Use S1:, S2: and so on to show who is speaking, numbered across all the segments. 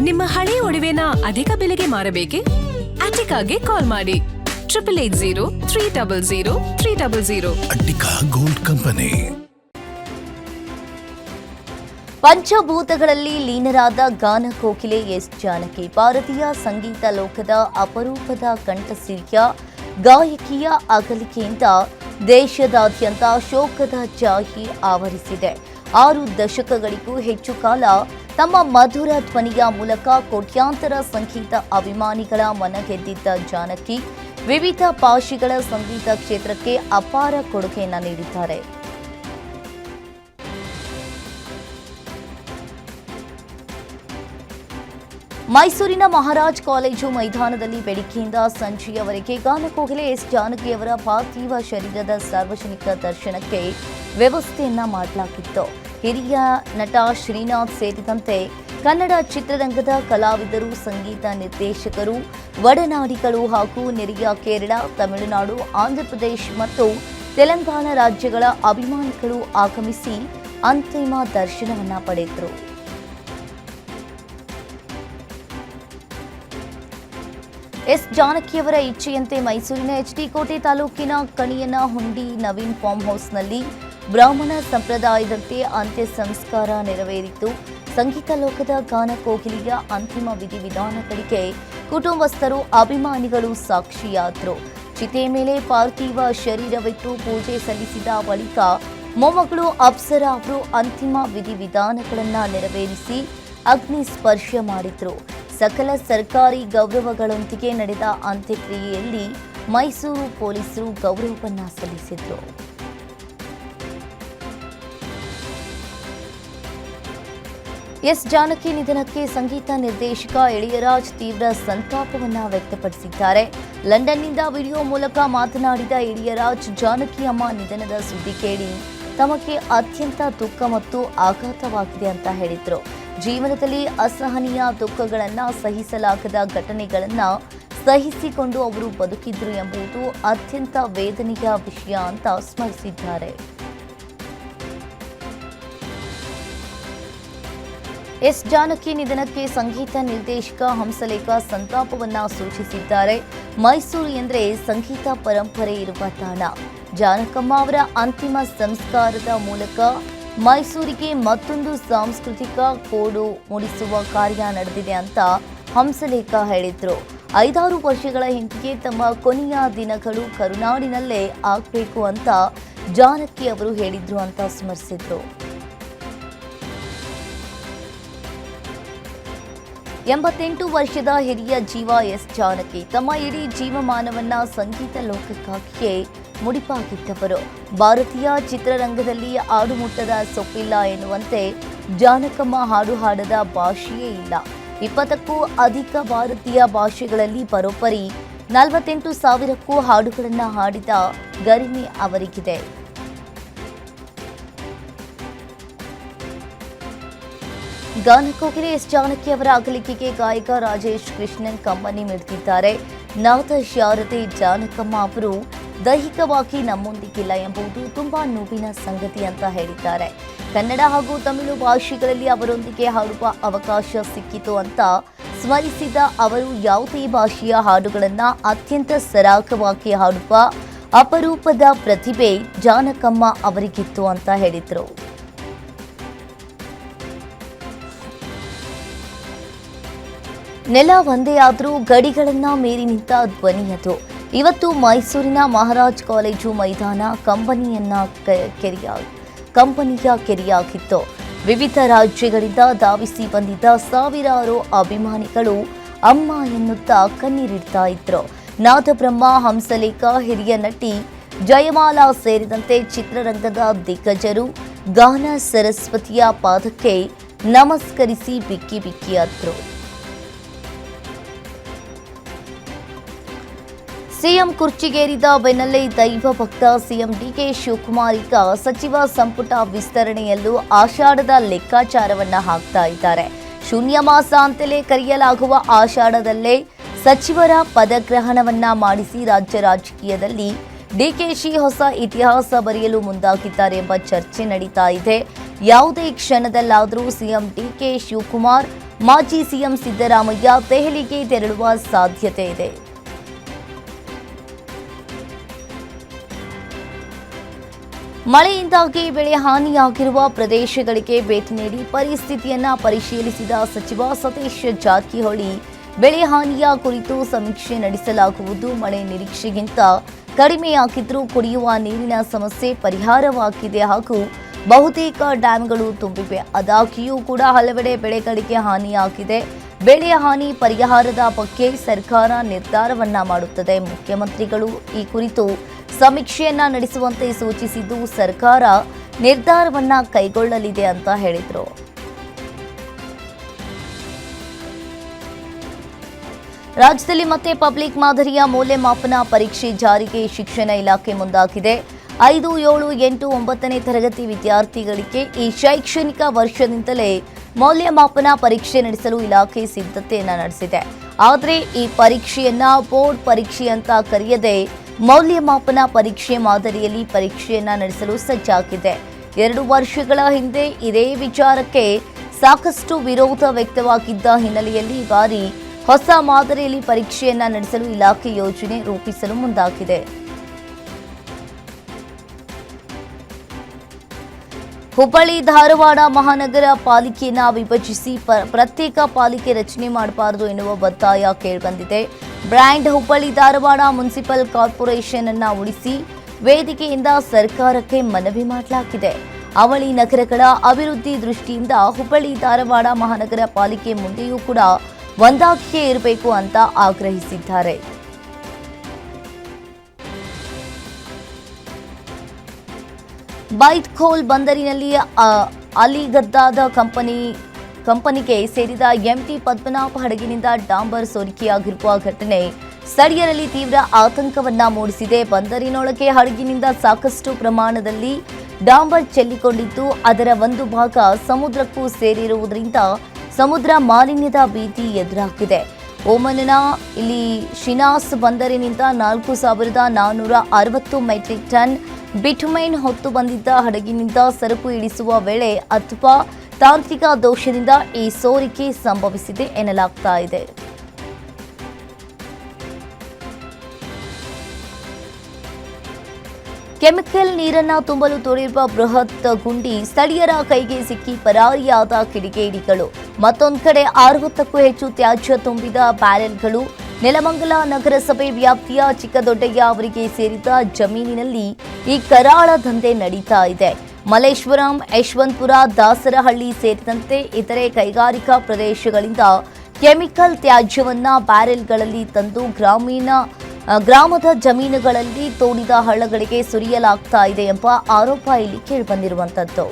S1: ನಿಮ್ಮ ಹಳೆ ಒಡವೆನ ಅಧಿಕ ಬೆಲೆಗೆ ಮಾರಬೇಕೆ? ಅಟಿಕಾಗೆ ಕಾಲ್ ಮಾಡಿ 8880
S2: ಅಟಿಕಾ ಗೋಲ್ಡ್ ಕಂಪನಿ.
S3: ಪಂಚಭೂತಗಳಲ್ಲಿ ಲೀನರಾದ ಗಾನ ಕೋಕಿಲೆ ಎಸ್ ಜಾನಕಿ ಭಾರತೀಯ ಸಂಗೀತ ಲೋಕದ ಅಪರೂಪದ ಕಂಠಸಿರಿಯ ಗಾಯಕಿಯ ಅಗಲಿಕೆಯಿಂದ ದೇಶದಾದ್ಯಂತ ಶೋಕದ ಛಾಯೆ ಆವರಿಸಿದೆ. 6 ದಶಕಗಳಿಗೂ ಹೆಚ್ಚು ಕಾಲ ತಮ್ಮ ಮಧುರ ಧ್ವನಿಯ ಮೂಲಕ ಕೋಟ್ಯಾಂತರ ಸಂಗೀತ ಅಭಿಮಾನಿಗಳ ಮನಗೆದ್ದಿದ್ದ ಜಾನಕಿ ವಿವಿಧ ಭಾಷೆಗಳ ಸಂಗೀತ ಕ್ಷೇತ್ರಕ್ಕೆ ಅಪಾರ ಕೊಡುಗೆಯನ್ನು ನೀಡಿದ್ದಾರೆ. ಮೈಸೂರಿನ ಮಹಾರಾಜ್ ಕಾಲೇಜು ಮೈದಾನದಲ್ಲಿ ಬೆಳಗ್ಗೆಯಿಂದ ಸಂಜೆಯವರೆಗೆ ಗಾನಕೋಗಿಲೆ ಎಸ್ ಜಾನಕಿಯವರ ಪಾರ್ಥಿವ ಶರೀರದ ಸಾರ್ವಜನಿಕ ದರ್ಶನಕ್ಕೆ ವ್ಯವಸ್ಥೆಯನ್ನ ಮಾಡಲಾಗಿತ್ತು. ಹಿರಿಯ ನಟ ಶ್ರೀನಾಥ್ ಸೇರಿದಂತೆ ಕನ್ನಡ ಚಿತ್ರರಂಗದ ಕಲಾವಿದರು, ಸಂಗೀತ ನಿರ್ದೇಶಕರು, ಒಡನಾಡಿಗಳು ಹಾಗೂ ನೆರೆಯ ಕೇರಳ, ತಮಿಳುನಾಡು, ಆಂಧ್ರಪ್ರದೇಶ ಮತ್ತು ತೆಲಂಗಾಣ ರಾಜ್ಯಗಳ ಅಭಿಮಾನಿಗಳು ಆಗಮಿಸಿ ಅಂತಿಮ ದರ್ಶನವನ್ನ ಪಡೆದರು. ಎಸ್ ಜಾನಕಿಯವರ ಇಚ್ಛೆಯಂತೆ ಮೈಸೂರಿನ ಎಚ್ಡಿ ಕೋಟೆ ತಾಲೂಕಿನ ಕಣಿಯನಹುಂಡಿ ನವೀನ್ ಫಾರ್ಮ್ ಹೌಸ್ನಲ್ಲಿ ಬ್ರಾಹ್ಮಣ ಸಂಪ್ರದಾಯದಂತೆ ಅಂತ್ಯ ಸಂಸ್ಕಾರ ನೆರವೇರಿತು. ಸಂಗೀತ ಲೋಕದ ಗಾನ ಕೋಗಿಲೆಯ ಅಂತಿಮ ವಿಧಿವಿಧಾನಗಳಿಗೆ ಕುಟುಂಬಸ್ಥರು, ಅಭಿಮಾನಿಗಳು ಸಾಕ್ಷಿಯಾದರು. ಚಿತೆ ಮೇಲೆ ಪಾರ್ಥಿವ ಶರೀರವಿಟ್ಟು ಪೂಜೆ ಸಲ್ಲಿಸಿದ ಬಳಿಕ ಮೊಮ್ಮಗಳು ಅಪ್ಸರಾ ಅವರು ಅಂತಿಮ ವಿಧಿವಿಧಾನಗಳನ್ನು ನೆರವೇರಿಸಿ ಅಗ್ನಿ ಸ್ಪರ್ಶ ಮಾಡಿದ್ರು. ಸಕಲ ಸರ್ಕಾರಿ ಗೌರವಗಳೊಂದಿಗೆ ನಡೆದ ಅಂತ್ಯಕ್ರಿಯೆಯಲ್ಲಿ ಮೈಸೂರು ಪೊಲೀಸರು ಗೌರವವನ್ನ ಸಲ್ಲಿಸಿದರು. ಎಸ್ ಜಾನಕಿ ನಿಧನಕ್ಕೆ ಸಂಗೀತ ನಿರ್ದೇಶಕ ಇಳಿಯರಾಜ್ ತೀವ್ರ ಸಂತಾಪವನ್ನ ವ್ಯಕ್ತಪಡಿಸಿದ್ದಾರೆ. ಲಂಡನ್ನಿಂದ ವಿಡಿಯೋ ಮೂಲಕ ಮಾತನಾಡಿದ ಇಳಿಯರಾಜ್, ಜಾನಕಿ ಅಮ್ಮ ನಿಧನದ ಸುದ್ದಿ ಕೇಳಿ ತಮಗೆ ಅತ್ಯಂತ ದುಃಖ ಮತ್ತು ಆಘಾತವಾಗಿದೆ ಅಂತ ಹೇಳಿದ್ರು. ಜೀವನದಲ್ಲಿ ಅಸಹನೀಯ ದುಃಖಗಳನ್ನು, ಸಹಿಸಲಾಗದ ಘಟನೆಗಳನ್ನು ಸಹಿಸಿಕೊಂಡು ಅವರು ಬದುಕಿದ್ರು ಎಂಬುದು ಅತ್ಯಂತ ವೇದನೆಯ ವಿಷಯ ಅಂತ ಸ್ಮರಿಸಿದ್ದಾರೆ. ಎಸ್ ಜಾನಕಿ ನಿಧನಕ್ಕೆ ಸಂಗೀತ ನಿರ್ದೇಶಕ ಹಂಸಲೇಖ ಸಂತಾಪವನ್ನ ಸೂಚಿಸಿದ್ದಾರೆ. ಮೈಸೂರು ಎಂದರೆ ಸಂಗೀತ ಪರಂಪರೆ ಇರುವ ತಾಣ. ಜಾನಕಮ್ಮ ಅವರ ಅಂತಿಮ ಸಂಸ್ಕಾರದ ಮೂಲಕ ಮೈಸೂರಿಗೆ ಮತ್ತೊಂದು ಸಾಂಸ್ಕೃತಿಕ ಕೋಡು ಮೂಡಿಸುವ ಕಾರ್ಯ ನಡೆದಿದೆ ಅಂತ ಹಂಸಲೇಖ ಹೇಳಿದ್ರು. 5-6 ವರ್ಷಗಳ ಹಿಂದಿಗೆ ತಮ್ಮ ಕೊನೆಯ ದಿನಗಳು ಕರುನಾಡಿನಲ್ಲೇ ಆಗಬೇಕು ಅಂತ ಜಾನಕಿ ಅವರು ಹೇಳಿದ್ರು ಅಂತ ಸ್ಮರಿಸಿದ್ರು. 88 ವರ್ಷದ ಹಿರಿಯ ಜೀವ ಎಸ್ ಜಾನಕಿ ತಮ್ಮ ಇಡೀ ಜೀವಮಾನವನ್ನ ಸಂಗೀತ ಲೋಕಕ್ಕಾಗಿಯೇ ಮುಡಿಪಾಗಿದ್ದವರು. ಭಾರತೀಯ ಚಿತ್ರರಂಗದಲ್ಲಿ ಆಡುಮುಟ್ಟದ ಸೊಪ್ಪಿಲ್ಲ ಎನ್ನುವಂತೆ ಜಾನಕಮ್ಮ ಹಾಡು ಹಾಡದ ಭಾಷೆಯೇ ಇಲ್ಲ. 20ಕ್ಕೂ ಅಧಿಕ ಭಾರತೀಯ ಭಾಷೆಗಳಲ್ಲಿ ಬರೋಬ್ಬರಿ 48,000ಕ್ಕೂ ಹಾಡುಗಳನ್ನು ಹಾಡಿದ ಗರಿಮೆ ಅವರಿಗಿದೆ. ಗಾನಕೋಗಿಲೆ ಎಸ್ ಜಾನಕಿ ಅವರ ಅಗಲಿಕೆಗೆ ಗಾಯಕ ರಾಜೇಶ್ ಕೃಷ್ಣನ್ ಕಂಬನಿ ಮಿಡಿದಿದ್ದಾರೆ. ನಾದ ಶಾರದೆ ಜಾನಕಮ್ಮ ಅವರು ದೈಹಿಕವಾಗಿ ನಮ್ಮೊಂದಿಗಿಲ್ಲ ಎಂಬುದು ತುಂಬಾ ನೋವಿನ ಸಂಗತಿ ಅಂತ ಹೇಳಿದ್ದಾರೆ. ಕನ್ನಡ ಹಾಗೂ ತಮಿಳು ಭಾಷೆಗಳಲ್ಲಿ ಅವರೊಂದಿಗೆ ಹಾಡುವ ಅವಕಾಶ ಸಿಕ್ಕಿತು ಅಂತ ಸ್ಮರಿಸಿದ ಅವರು, ಯಾವುದೇ ಭಾಷೆಯ ಹಾಡುಗಳನ್ನು ಅತ್ಯಂತ ಸರಾಗವಾಗಿ ಹಾಡುವ ಅಪರೂಪದ ಪ್ರತಿಭೆ ಜಾನಕಮ್ಮ ಅವರಿಗಿತ್ತು ಅಂತ ಹೇಳಿದರು. ನೆಲ ಒಂದೇ ಆದರೂ ಗಡಿಗಳನ್ನ ಮೀರಿ ನಿಂತ ಧ್ವನಿಯದು. ಇವತ್ತು ಮೈಸೂರಿನ ಮಹಾರಾಜ್ ಕಾಲೇಜು ಮೈದಾನ ಕಂಪನಿಯ ಕೆರೆಯಾಗಿತ್ತು. ವಿವಿಧ ರಾಜ್ಯಗಳಿಂದ ಧಾವಿಸಿ ಬಂದಿದ್ದ ಸಾವಿರಾರು ಅಭಿಮಾನಿಗಳು ಅಮ್ಮ ಎನ್ನುತ್ತಾ ಕಣ್ಣೀರಿಡ್ತಾ ಇದ್ರು. ನಾದಬ್ರಹ್ಮ, ಹಂಸಲೇಖ, ಹಿರಿಯ ನಟಿ ಜಯಮಾಲಾ ಸೇರಿದಂತೆ ಚಿತ್ರರಂಗದ ದಿಗ್ಗಜರು ಗಾನ ಸರಸ್ವತಿಯ ಪಾದಕ್ಕೆ ನಮಸ್ಕರಿಸಿ ಬಿಕ್ಕಿ ಬಿಕ್ಕಿಯಾದ್ರು. ಸಿಎಂ ಕುರ್ಚಿಗೇರಿದ ಬೆನ್ನಲ್ಲೇ ದೈವ ಭಕ್ತ ಸಿಎಂ ಡಿಕೆ ಶಿವಕುಮಾರ್ ಈಗ ಸಚಿವ ಸಂಪುಟ ವಿಸ್ತರಣೆಯಲ್ಲೂ ಆಷಾಢದ ಲೆಕ್ಕಾಚಾರವನ್ನ ಹಾಕ್ತಾ ಇದ್ದಾರೆ. ಶೂನ್ಯ ಮಾಸ ಅಂತಲೇ ಕರೆಯಲಾಗುವ ಆಷಾಢದಲ್ಲೇ ಸಚಿವರ ಪದಗ್ರಹಣವನ್ನ ಮಾಡಿಸಿ ರಾಜ್ಯ ರಾಜಕೀಯದಲ್ಲಿ ಡಿಕೆಶಿ ಹೊಸ ಇತಿಹಾಸ ಬರೆಯಲು ಮುಂದಾಗಿದ್ದಾರೆ ಎಂಬ ಚರ್ಚೆ ನಡೀತಾ ಇದೆ. ಯಾವುದೇ ಕ್ಷಣದಲ್ಲಾದರೂ ಸಿಎಂ ಡಿಕೆ ಶಿವಕುಮಾರ್ ಮಾಜಿ ಸಿಎಂ ಸಿದ್ದರಾಮಯ್ಯ ದೆಹಲಿಗೆ ತೆರಳುವ ಸಾಧ್ಯತೆ ಇದೆ. ಮಳೆಯಿಂದಾಗಿ ಬೆಳೆ ಹಾನಿಯಾಗಿರುವ ಪ್ರದೇಶಗಳಿಗೆ ಭೇಟಿ ನೀಡಿ ಪರಿಸ್ಥಿತಿಯನ್ನ ಪರಿಶೀಲಿಸಿದ ಸಚಿವ ಸತೀಶ್ ಜಾರಕಿಹೊಳಿ, ಬೆಳೆ ಹಾನಿಯ ಕುರಿತು ಸಮೀಕ್ಷೆ ನಡೆಸಲಾಗುವುದು. ಮಳೆ ನಿರೀಕ್ಷೆಗಿಂತ ಕಡಿಮೆಯಾಗಿದ್ದರೂ ಕುಡಿಯುವ ನೀರಿನ ಸಮಸ್ಯೆ ಪರಿಹಾರವಾಗಿದೆ ಹಾಗೂ ಬಹುತೇಕ ಡ್ಯಾಂಗಳು ತುಂಬಿವೆ. ಆದಾಗ್ಯೂ ಕೂಡ ಹಲವೆಡೆ ಬೆಳೆಗಳಿಗೆ ಹಾನಿಯಾಗಿದೆ. ಬೆಳೆ ಹಾನಿ ಪರಿಹಾರದ ಬಗ್ಗೆ ಸರ್ಕಾರ ನಿರ್ಧಾರವನ್ನ ಮಾಡುತ್ತದೆ. ಮುಖ್ಯಮಂತ್ರಿಗಳು ಈ ಕುರಿತು ಸಮೀಕ್ಷೆಯನ್ನ ನಡೆಸುವಂತೆ ಸೂಚಿಸಿದ್ದು, ಸರ್ಕಾರ ನಿರ್ಧಾರವನ್ನ ಕೈಗೊಳ್ಳಲಿದೆ ಅಂತ ಹೇಳಿದರು. ರಾಜ್ಯದಲ್ಲಿ ಮತ್ತೆ ಪಬ್ಲಿಕ್ ಮಾದರಿಯ ಮೌಲ್ಯಮಾಪನ ಪರೀಕ್ಷೆ ಜಾರಿಗೆ ಶಿಕ್ಷಣ ಇಲಾಖೆ ಮುಂದಾಗಿದೆ. 5, 7, 8, 9ನೇ ತರಗತಿ ವಿದ್ಯಾರ್ಥಿಗಳಿಗೆ ಈ ಶೈಕ್ಷಣಿಕ ವರ್ಷದಿಂದಲೇ ಮೌಲ್ಯಮಾಪನ ಪರೀಕ್ಷೆ ನಡೆಸಲು ಇಲಾಖೆ ಸಿದ್ಧತೆಯನ್ನ ನಡೆಸಿದೆ. ಆದರೆ ಈ ಪರೀಕ್ಷೆಯನ್ನ ಬೋರ್ಡ್ ಪರೀಕ್ಷೆ ಅಂತ ಕರೆಯದೆ ಮೌಲ್ಯಮಾಪನ ಪರೀಕ್ಷೆ ಮಾದರಿಯಲ್ಲಿ ಪರೀಕ್ಷೆಯನ್ನ ನಡೆಸಲು ಸಜ್ಜಾಗಿದೆ. 2 ವರ್ಷಗಳ ಹಿಂದೆ ಇದೇ ವಿಚಾರಕ್ಕೆ ಸಾಕಷ್ಟು ವಿರೋಧ ವ್ಯಕ್ತವಾಗಿದ್ದ ಹಿನ್ನೆಲೆಯಲ್ಲಿ ಈ ಬಾರಿ ಹೊಸ ಮಾದರಿಯಲ್ಲಿ ಪರೀಕ್ಷೆಯನ್ನ ನಡೆಸಲು ಇಲಾಖೆ ಯೋಜನೆ ರೂಪಿಸಲು ಮುಂದಾಗಿದೆ. ಹುಬ್ಬಳ್ಳಿ ಧಾರವಾಡ ಮಹಾನಗರ ಪಾಲಿಕೆಯನ್ನ ವಿಭಜಿಸಿ ಪ್ರತ್ಯೇಕ ಪಾಲಿಕೆ ರಚನೆ ಮಾಡಬಾರದು ಎನ್ನುವ ಒತ್ತಾಯ ಕೇಳಿಬಂದಿದೆ. Brand Hubballi Dharwad municipal corporation ಅನ್ನ ಉಳಿಸಿ ವೇದಿಕೆಯಿಂದ ಸರ್ಕಾರಕ್ಕೆ ಮನವಿ ಮಾಡಲಾಗಿದೆ. ಅವಳಿ ನಗರಗಳ ಅಭಿವೃದ್ಧಿ ದೃಷ್ಟಿಯಿಂದ ಹುಬ್ಬಳ್ಳಿ ಧಾರವಾಡ ಮಹಾನಗರ ಪಾಲಿಕೆ ಮುಂದೆಯೂ ಕೂಡ ಒಂದಾಗಿಯೇ ಇರಬೇಕು ಅಂತ ಆಗ್ರಹಿಸಿದ್ದಾರೆ. ಬೈಟ್ಖೋಲ್ ಬಂದರಿನಲ್ಲಿ ಅಲಿಗದ್ದಾದ ಕಂಪನಿಗೆ ಸೇರಿದ ಎಂಟಿ ಪದ್ಮನಾಭ ಹಡಗಿನಿಂದ ಡಾಂಬರ್ ಸೋರಿಕೆಯಾಗಿರುವ ಘಟನೆ ಸ್ಥಳೀಯರಲ್ಲಿ ತೀವ್ರ ಆತಂಕವನ್ನ ಮೂಡಿಸಿದೆ. ಬಂದರಿನೊಳಗೆ ಹಡಗಿನಿಂದ ಸಾಕಷ್ಟು ಪ್ರಮಾಣದಲ್ಲಿ ಡಾಂಬರ್ ಚೆಲ್ಲಿಕೊಂಡಿದ್ದು, ಅದರ ಒಂದು ಭಾಗ ಸಮುದ್ರಕ್ಕೂ ಸೇರಿರುವುದರಿಂದ ಸಮುದ್ರ ಮಾಲಿನ್ಯದ ಭೀತಿ ಎದುರಾಗಿದೆ. ಓಮನ್ನ ಇಲ್ಲಿ ಶಿನಾಸ್ ಬಂದರಿನಿಂದ 4,460 ಮೆಟ್ರಿಕ್ ಟನ್ ಬಿಟುಮೈನ್ ಹೊತ್ತು ಬಂದಿದ್ದ ಹಡಗಿನಿಂದ ಸರಕು ಇಳಿಸುವ ವೇಳೆ ಅಥವಾ ತಾಂತ್ರಿಕ ದೋಷದಿಂದ ಈ ಸೋರಿಕೆ ಸಂಭವಿಸಿದೆ ಎನ್ನಲಾಗ್ತಾ ಇದೆ. ಕೆಮಿಕಲ್ ನೀರನ್ನ ತುಂಬಲು ತೋಡಿರುವ ಬೃಹತ್ ಗುಂಡಿ ಸ್ಥಳೀಯರ ಕೈಗೆ ಸಿಕ್ಕಿ ಪರಾರಿಯಾದ ಕಿಡಿಗೇಡಿಗಳು. ಮತ್ತೊಂದು ಕಡೆ 60ಕ್ಕೂ ಹೆಚ್ಚು ತ್ಯಾಜ್ಯ ತುಂಬಿದ ಬ್ಯಾರೆಲ್ಗಳು. ನೆಲಮಂಗಲ ನಗರಸಭೆ ವ್ಯಾಪ್ತಿಯ ಚಿಕ್ಕದೊಡ್ಡಯ್ಯ ಅವರಿಗೆ ಸೇರಿದ ಜಮೀನಿನಲ್ಲಿ ಈ ಕರಾಳ ದಂಧೆ ನಡೀತಾ ಇದೆ. ಮಲ್ಲೇಶ್ವರಂ, ಯಶವಂತಪುರ, ದಾಸರಹಳ್ಳಿ ಸೇರಿದಂತೆ ಇತರೆ ಕೈಗಾರಿಕಾ ಪ್ರದೇಶಗಳಿಂದ ಕೆಮಿಕಲ್ ತ್ಯಾಜ್ಯವನ್ನ ಬ್ಯಾರೆಲ್ಗಳಲ್ಲಿ ತಂದು ಗ್ರಾಮದ ಜಮೀನುಗಳಲ್ಲಿ ತೋಡಿದ ಹಳ್ಳಗಳಿಗೆ ಸುರಿಯಲಾಗ್ತಾ ಇದೆ ಎಂಬ ಆರೋಪ ಇಲ್ಲಿ ಕೇಳಿಬಂದಿರುವಂತದ್ದು.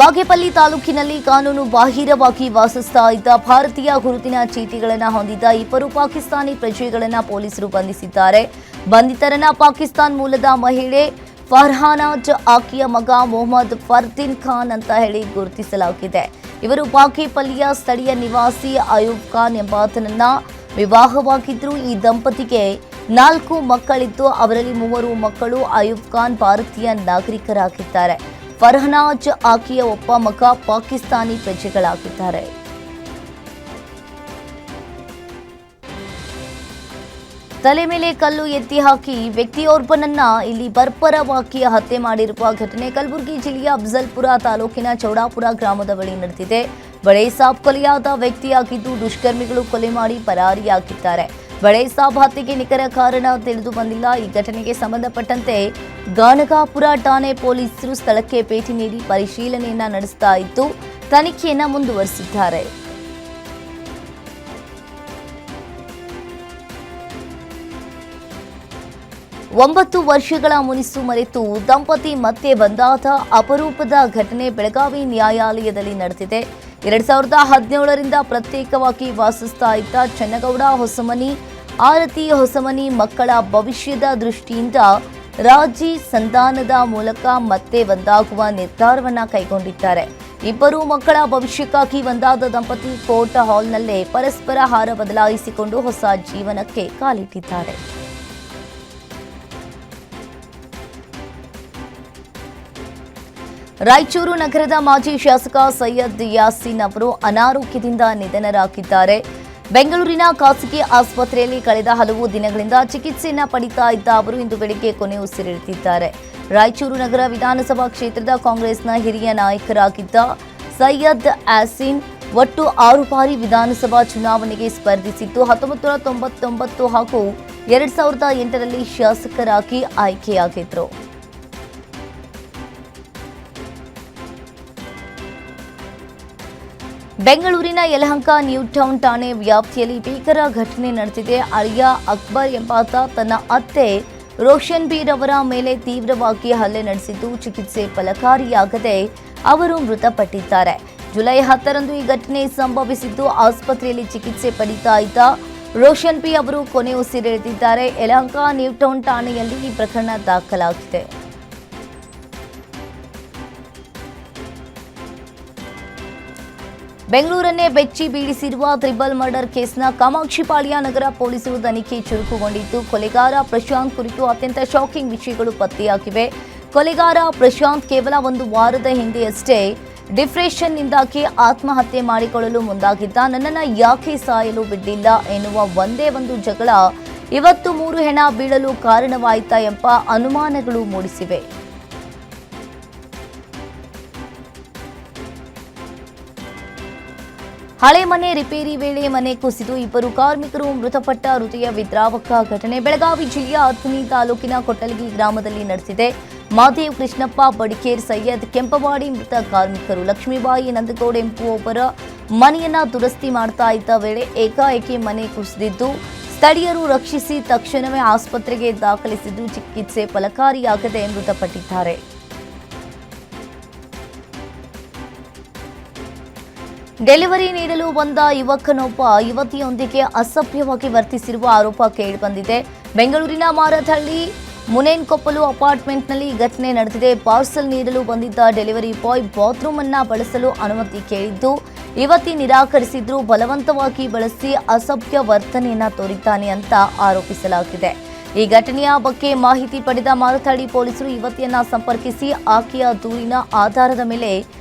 S3: ಬಾಗೇಪಲ್ಲಿ ತಾಲೂಕಿನಲ್ಲಿ ಕಾನೂನು ಬಾಹಿರವಾಗಿ ವಾಸಿಸ್ತಾ ಇದ್ದ ಭಾರತೀಯ ಗುರುತಿನ ಚೀಟಿಗಳನ್ನು ಹೊಂದಿದ್ದ 2 ಪಾಕಿಸ್ತಾನಿ ಪ್ರಜೆಗಳನ್ನು ಪೊಲೀಸರು ಬಂಧಿಸಿದ್ದಾರೆ. ಬಂಧಿತರನ್ನ ಪಾಕಿಸ್ತಾನ ಮೂಲದ ಮಹಿಳೆ ಫರ್ಹಾನಾಜ್, ಆಕೆಯ ಮಗ ಮೊಹಮ್ಮದ್ ಫರ್ದೀನ್ ಖಾನ್ ಅಂತ ಹೇಳಿ ಗುರುತಿಸಲಾಗಿದೆ. ಇವರು ಬಾಗೇಪಲ್ಲಿಯ ಸ್ಥಳೀಯ ನಿವಾಸಿ ಅಯೂಬ್ ಖಾನ್ ಎಂಬಾತನನ್ನ ವಿವಾಹವಾಗಿದ್ರು. ಈ ದಂಪತಿಗೆ 4 ಮಕ್ಕಳಿದ್ದು, ಅವರಲ್ಲಿ 3 ಮಕ್ಕಳು ಅಯೂಬ್ ಖಾನ್ ಭಾರತೀಯ ನಾಗರಿಕರಾಗಿದ್ದಾರೆ. ಫರ್ಹಾನಾಜ್ ಆಕೆಯ ಒಬ್ಬ ಮಗ ಪಾಕಿಸ್ತಾನಿ ಪ್ರಜೆಗಳಾಗಿದ್ದಾರೆ. ತಲೆ ಮೇಲೆ ಕಲ್ಲು ಎತ್ತಿ ಹಾಕಿ ವ್ಯಕ್ತಿಯೋರ್ವನನ್ನ ಇಲ್ಲಿ ಬರ್ಬರವಾಗಿ ಹತ್ಯೆ ಮಾಡಿರುವ ಘಟನೆ ಕಲಬುರಗಿ ಜಿಲ್ಲೆಯ ಅಫಜಲ್ಪುರ ತಾಲೂಕಿನ ಚೌಡಾಪುರ ಗ್ರಾಮದ ಬಳಿ ನಡೆದಿದೆ. ಬಳೆ ಸಾಬ್ ಕೊಲೆಯಾದ ವ್ಯಕ್ತಿಯಾಗಿದ್ದು, ದುಷ್ಕರ್ಮಿಗಳು ಕೊಲೆ ಮಾಡಿ ಪರಾರಿಯಾಗಿದ್ದಾರೆ. ಬಳೆ ಸಾಬ್ ಹತ್ಯೆಗೆ ನಿಖರ ಕಾರಣ ತಿಳಿದು ಬಂದಿಲ್ಲ. ಈ ಘಟನೆಗೆ ಸಂಬಂಧಪಟ್ಟಂತೆ ಗಾಣಗಾಪುರ ಠಾಣೆ ಪೊಲೀಸರು ಸ್ಥಳಕ್ಕೆ ಭೇಟಿ ನೀಡಿ ಪರಿಶೀಲನೆಯನ್ನ ನಡೆಸ್ತಾ ಇದ್ದು, ತನಿಖೆಯನ್ನ ಮುಂದುವರಿಸಿದ್ದಾರೆ. ಒಂಬತ್ತು ವರ್ಷಗಳ ಮುನಿಸು ಮರೆತು ದಂಪತಿ ಮತ್ತೆ ಬಂದಾದ ಅಪರೂಪದ ಘಟನೆ ಬೆಳಗಾವಿ ನ್ಯಾಯಾಲಯದಲ್ಲಿ ನಡೆದಿದೆ. 2017ರಿಂದ ಪ್ರತ್ಯೇಕವಾಗಿ ವಾಸಿಸ್ತಾ ಇದ್ದ ಚನ್ನಗೌಡ ಹೊಸಮನಿ, ಆರತಿ ಹೊಸಮನಿ ಮಕ್ಕಳ ಭವಿಷ್ಯದ ದೃಷ್ಟಿಯಿಂದ ರಾಜಿ ಸಂಧಾನದ ಮೂಲಕ ಮತ್ತೆ ಒಂದಾಗುವ ನಿರ್ಧಾರವನ್ನ ಕೈಗೊಂಡಿದ್ದಾರೆ. ಇಬ್ಬರು ಮಕ್ಕಳ ಭವಿಷ್ಯಕ್ಕಾಗಿ ಒಂದಾದ ದಂಪತಿ ಕೋರ್ಟ್ ಹಾಲ್ನಲ್ಲೇ ಪರಸ್ಪರ ಹಾರ ಬದಲಾಯಿಸಿಕೊಂಡು ಹೊಸ ಜೀವನಕ್ಕೆ ಕಾಲಿಟ್ಟಿದ್ದಾರೆ. ರಾಯಚೂರು ನಗರದ ಮಾಜಿ ಶಾಸಕ ಸೈಯದ್ ಯಾಸೀನ್ ಅವರು ಅನಾರೋಗ್ಯದಿಂದ ನಿಧನರಾಗಿದ್ದಾರೆ. ಬೆಂಗಳೂರಿನ ಖಾಸಗಿ ಆಸ್ಪತ್ರೆಯಲ್ಲಿ ಕಳೆದ ಹಲವು ದಿನಗಳಿಂದ ಚಿಕಿತ್ಸೆಯನ್ನ ಪಡಿತಾ ಇದ್ದ ಅವರು ಇಂದು ಬೆಳಿಗ್ಗೆ ಕೊನೆಯುಸಿರೆಳೆದಿದ್ದಾರೆ. ರಾಯಚೂರು ನಗರ ವಿಧಾನಸಭಾ ಕ್ಷೇತ್ರದ ಕಾಂಗ್ರೆಸ್ನ ಹಿರಿಯ ನಾಯಕರಾಗಿದ್ದ ಸೈಯದ್ ಯಾಸೀನ್ ಒಟ್ಟು 6 ಬಾರಿ ವಿಧಾನಸಭಾ ಚುನಾವಣೆಗೆ ಸ್ಪರ್ಧಿಸಿದ್ದು 1999 ಹಾಗೂ 2008ರಲ್ಲಿ ಶಾಸಕರಾಗಿ ಆಯ್ಕೆಯಾಗಿದ್ದರು. ಬೆಂಗಳೂರಿನ ಯಲಹಂಕ ನ್ಯೂ ಟೌನ್ ಠಾಣೆ ವ್ಯಾಪ್ತಿಯಲ್ಲಿ ಭೀಕರ ಘಟನೆ ನಡೆದಿದೆ. ಅಳಿಯ ಅಕ್ಬರ್ ಎಂಬಾತ ತನ್ನ ಅತ್ತೆ ರೋಷನ್ ಬೀರ್ ಅವರ ಮೇಲೆ ತೀವ್ರವಾಗಿ ಹಲ್ಲೆ ನಡೆಸಿದ್ದು ಚಿಕಿತ್ಸೆ ಫಲಕಾರಿಯಾಗದೆ ಅವರು ಮೃತಪಟ್ಟಿದ್ದಾರೆ. ಜುಲೈ 10ರಂದು ಈ ಘಟನೆ ಸಂಭವಿಸಿದ್ದು ಆಸ್ಪತ್ರೆಯಲ್ಲಿ ಚಿಕಿತ್ಸೆ ಪಡಿತಾ ಇದ್ದ ರೋಷನ್ ಬಿ ಅವರು ಕೊನೆಯುಸಿರೆಳೆದಿದ್ದಾರೆ. ಯಲಹಂಕ ನ್ಯೂ ಟೌನ್ ಠಾಣೆಯಲ್ಲಿ ಈ ಪ್ರಕರಣ ದಾಖಲಾಗಿದೆ. ಬೆಂಗಳೂರನ್ನೇ ಬೆಚ್ಚಿ ಬೀಳಿಸಿರುವ ಟ್ರಿಬಲ್ ಮರ್ಡರ್ ಕೇಸ್ನ ಕಾಮಾಕ್ಷಿಪಾಳ್ಯ ನಗರ ಪೊಲೀಸರು ತನಿಖೆ ಚುರುಕುಗೊಂಡಿದ್ದು ಕೊಲೆಗಾರ ಪ್ರಶಾಂತ್ ಕುರಿತು ಅತ್ಯಂತ ಶಾಕಿಂಗ್ ವಿಷಯಗಳು ಪತ್ತೆಯಾಗಿವೆ. ಕೊಲೆಗಾರ ಪ್ರಶಾಂತ್ ಕೇವಲ 1 ವಾರದ ಹಿಂದೆಯಷ್ಟೇ ಡಿಪ್ರೆಷನ್ನಿಂದಾಗಿ ಆತ್ಮಹತ್ಯೆ ಮಾಡಿಕೊಳ್ಳಲು ಮುಂದಾಗಿದ್ದ. ನನ್ನನ್ನು ಯಾಕೆ ಸಾಯಲು ಬಿಡ್ಲಿಲ್ಲ ಎನ್ನುವ ಒಂದೇ ಒಂದು ಜಗಳ ಇವತ್ತು 3 ಹೆಣ ಬೀಳಲು ಕಾರಣವಾಯಿತಾ ಎಂಬ ಅನುಮಾನಗಳು ಮೂಡಿಸಿವೆ. ಹಳೆ ಮನೆ ರಿಪೇರಿ ವೇಳೆ ಮನೆ ಕುಸಿದು 2 ಕಾರ್ಮಿಕರು ಮೃತಪಟ್ಟ ಹೃದಯ ವಿದ್ರಾವಕ ಘಟನೆ ಬೆಳಗಾವಿ ಜಿಲ್ಲೆಯ ಅಥಣಿ ತಾಲೂಕಿನ ಕೊಟ್ಟಲಗಿ ಗ್ರಾಮದಲ್ಲಿ ನಡೆದಿದೆ. ಮಾದೇವ್ ಕೃಷ್ಣಪ್ಪ ಬಡಿಕೇರ್ ಸೈಯದ್ ಕೆಂಪವಾಡಿ ಮೃತ ಕಾರ್ಮಿಕರು. ಲಕ್ಷ್ಮೀಬಾಯಿ ನಂದಗೌಡ ಎಂಬುವವರ ಮನೆಯನ್ನ ದುರಸ್ತಿ ಮಾಡ್ತಾ ಇದ್ದ ವೇಳೆ ಏಕಾಏಕಿ ಮನೆ ಕುಸಿದಿದ್ದು ಸ್ಥಳೀಯರು ರಕ್ಷಿಸಿ ತಕ್ಷಣವೇ ಆಸ್ಪತ್ರೆಗೆ ದಾಖಲಿಸಿದ್ದು ಚಿಕಿತ್ಸೆ ಫಲಕಾರಿಯಾಗದೆ ಮೃತಪಟ್ಟಿದ್ದಾರೆ. ಡೆಲಿವರಿ ನೀಡಲು ಬಂದ ಯುವಕನೊಬ್ಬ ಯುವತಿಯೊಂದಿಗೆ ಅಸಭ್ಯವಾಗಿ ವರ್ತಿಸಿರುವ ಆರೋಪ ಕೇಳಿಬಂದಿದೆ. ಬೆಂಗಳೂರಿನ ಮಾರತಹಳ್ಳಿ ಮುನೇನ್ಕೊಪ್ಪಲು ಅಪಾರ್ಟ್ಮೆಂಟ್ನಲ್ಲಿ ಘಟನೆ ನಡೆದಿದೆ. ಪಾರ್ಸಲ್ ನೀಡಲು ಬಂದಿದ್ದ ಡೆಲಿವರಿ ಬಾಯ್ ಬಾತ್ರೂಮ್ ಅನ್ನ ಬಳಸಲು ಅನುಮತಿ ಕೇಳಿದ್ದು ಯುವತಿ ನಿರಾಕರಿಸಿದ್ರು. ಬಲವಂತವಾಗಿ ಬಳಸಿ ಅಸಭ್ಯ ವರ್ತನೆಯನ್ನ ತೋರಿದ್ದಾನೆ ಅಂತ ಆರೋಪಿಸಲಾಗಿದೆ. ಈ ಘಟನೆಯ ಬಗ್ಗೆ ಮಾಹಿತಿ ಪಡೆದ ಮಾರತಹಳ್ಳಿ ಪೊಲೀಸರು ಯುವತಿಯನ್ನ ಸಂಪರ್ಕಿಸಿ ಆಕೆಯ ದೂರಿನ ಆಧಾರದ ಮೇಲೆ